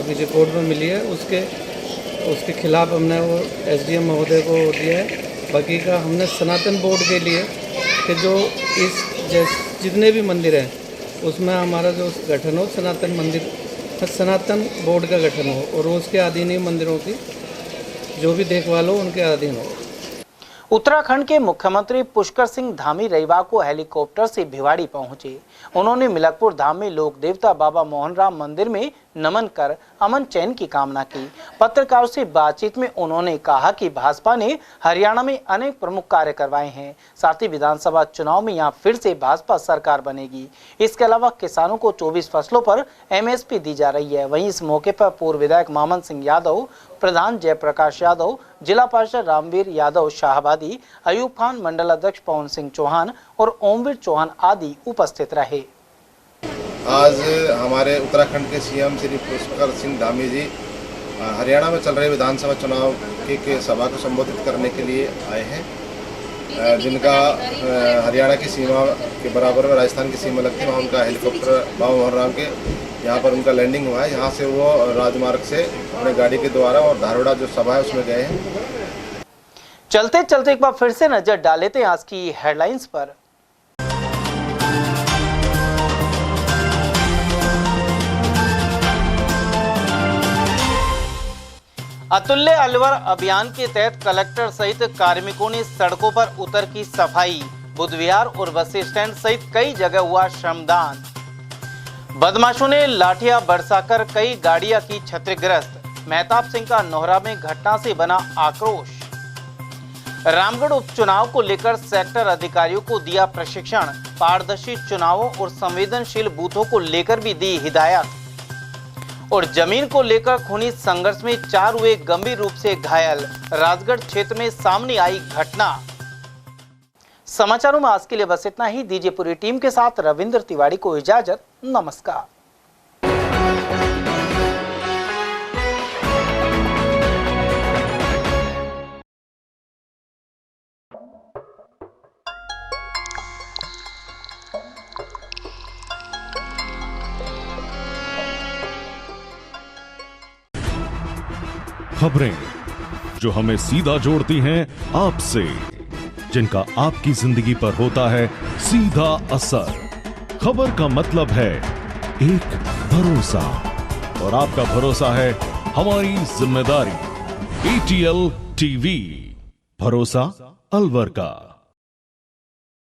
अभी रिपोर्ट में मिली है, उसके खिलाफ हमने वो SDM महोदय को दिया है। बाकी का हमने सनातन बोर्ड के लिए कि जो जितने भी मंदिर हैं उसमें हमारा जो गठन हो सनातन बोर्ड का गठन हो और उसके अधीन ही मंदिरों की जो भी देखभाल हो उनके अधीन हो। उत्तराखंड के मुख्यमंत्री पुष्कर सिंह धामी रविवार को हेलीकॉप्टर से भिवाड़ी पहुंचे। उन्होंने मिलकपुर धाम में लोक देवता बाबा मोहन राम मंदिर में नमन कर अमन चैन की कामना की। पत्रकारों से बातचीत में उन्होंने कहा कि भाजपा ने हरियाणा में अनेक प्रमुख कार्य करवाए हैं, साथ ही विधानसभा चुनाव में यहां फिर से भाजपा सरकार बनेगी। इसके अलावा किसानों को 24 फसलों पर MSP दी जा रही है। वहीं इस मौके पर पूर्व विधायक मामन सिंह यादव, प्रधान जयप्रकाश यादव, जिला पार्षद रामवीर यादव शाहबादी, अयूब खान, मंडल अध्यक्ष पवन सिंह चौहान और ओमवीर चौहान आदि उपस्थित रहे। आज हमारे उत्तराखंड के CM श्री पुष्कर सिंह धामी जी हरियाणा में चल रहे विधानसभा चुनाव के सभा को संबोधित करने के लिए आए हैं, जिनका हरियाणा की सीमा के बराबर में राजस्थान की सीमा लगती है। वहाँ उनका हेलीकॉप्टर बाबा मोहन राम के यहाँ पर उनका लैंडिंग हुआ है। यहाँ से वो राजमार्ग से अपने गाड़ी के द्वारा और धारोड़ा जो सभा है उसमें गए हैं। चलते चलते एक बार फिर से नजर डाल लेते हैं आज की हेडलाइंस पर। अतुल्य अलवर अभियान के तहत कलेक्टर सहित कार्मिकों ने सड़कों पर उतर की सफाई। बुद्ध विहार और बस स्टैंड सहित कई जगह हुआ श्रमदान। बदमाशों ने लाठियां बरसाकर कई गाड़ियां की क्षतिग्रस्त। मेहताब सिंह का नोहरा में घटना से बना आक्रोश। रामगढ़ उपचुनाव को लेकर सेक्टर अधिकारियों को दिया प्रशिक्षण। पारदर्शी चुनावों और संवेदनशील बूथों को लेकर भी दी हिदायत। और जमीन को लेकर खूनी संघर्ष में 4 हुए गंभीर रूप से घायल। राजगढ़ क्षेत्र में सामने आई घटना। समाचारों में आज के लिए बस इतना ही। दीजिए पूरी टीम के साथ रविंद्र तिवारी को इजाजत। नमस्कार। खबरें जो हमें सीधा जोड़ती हैं आपसे, जिनका आपकी जिंदगी पर होता है सीधा असर। खबर का मतलब है एक भरोसा, और आपका भरोसा है हमारी जिम्मेदारी। ATL TV, भरोसा अलवर का।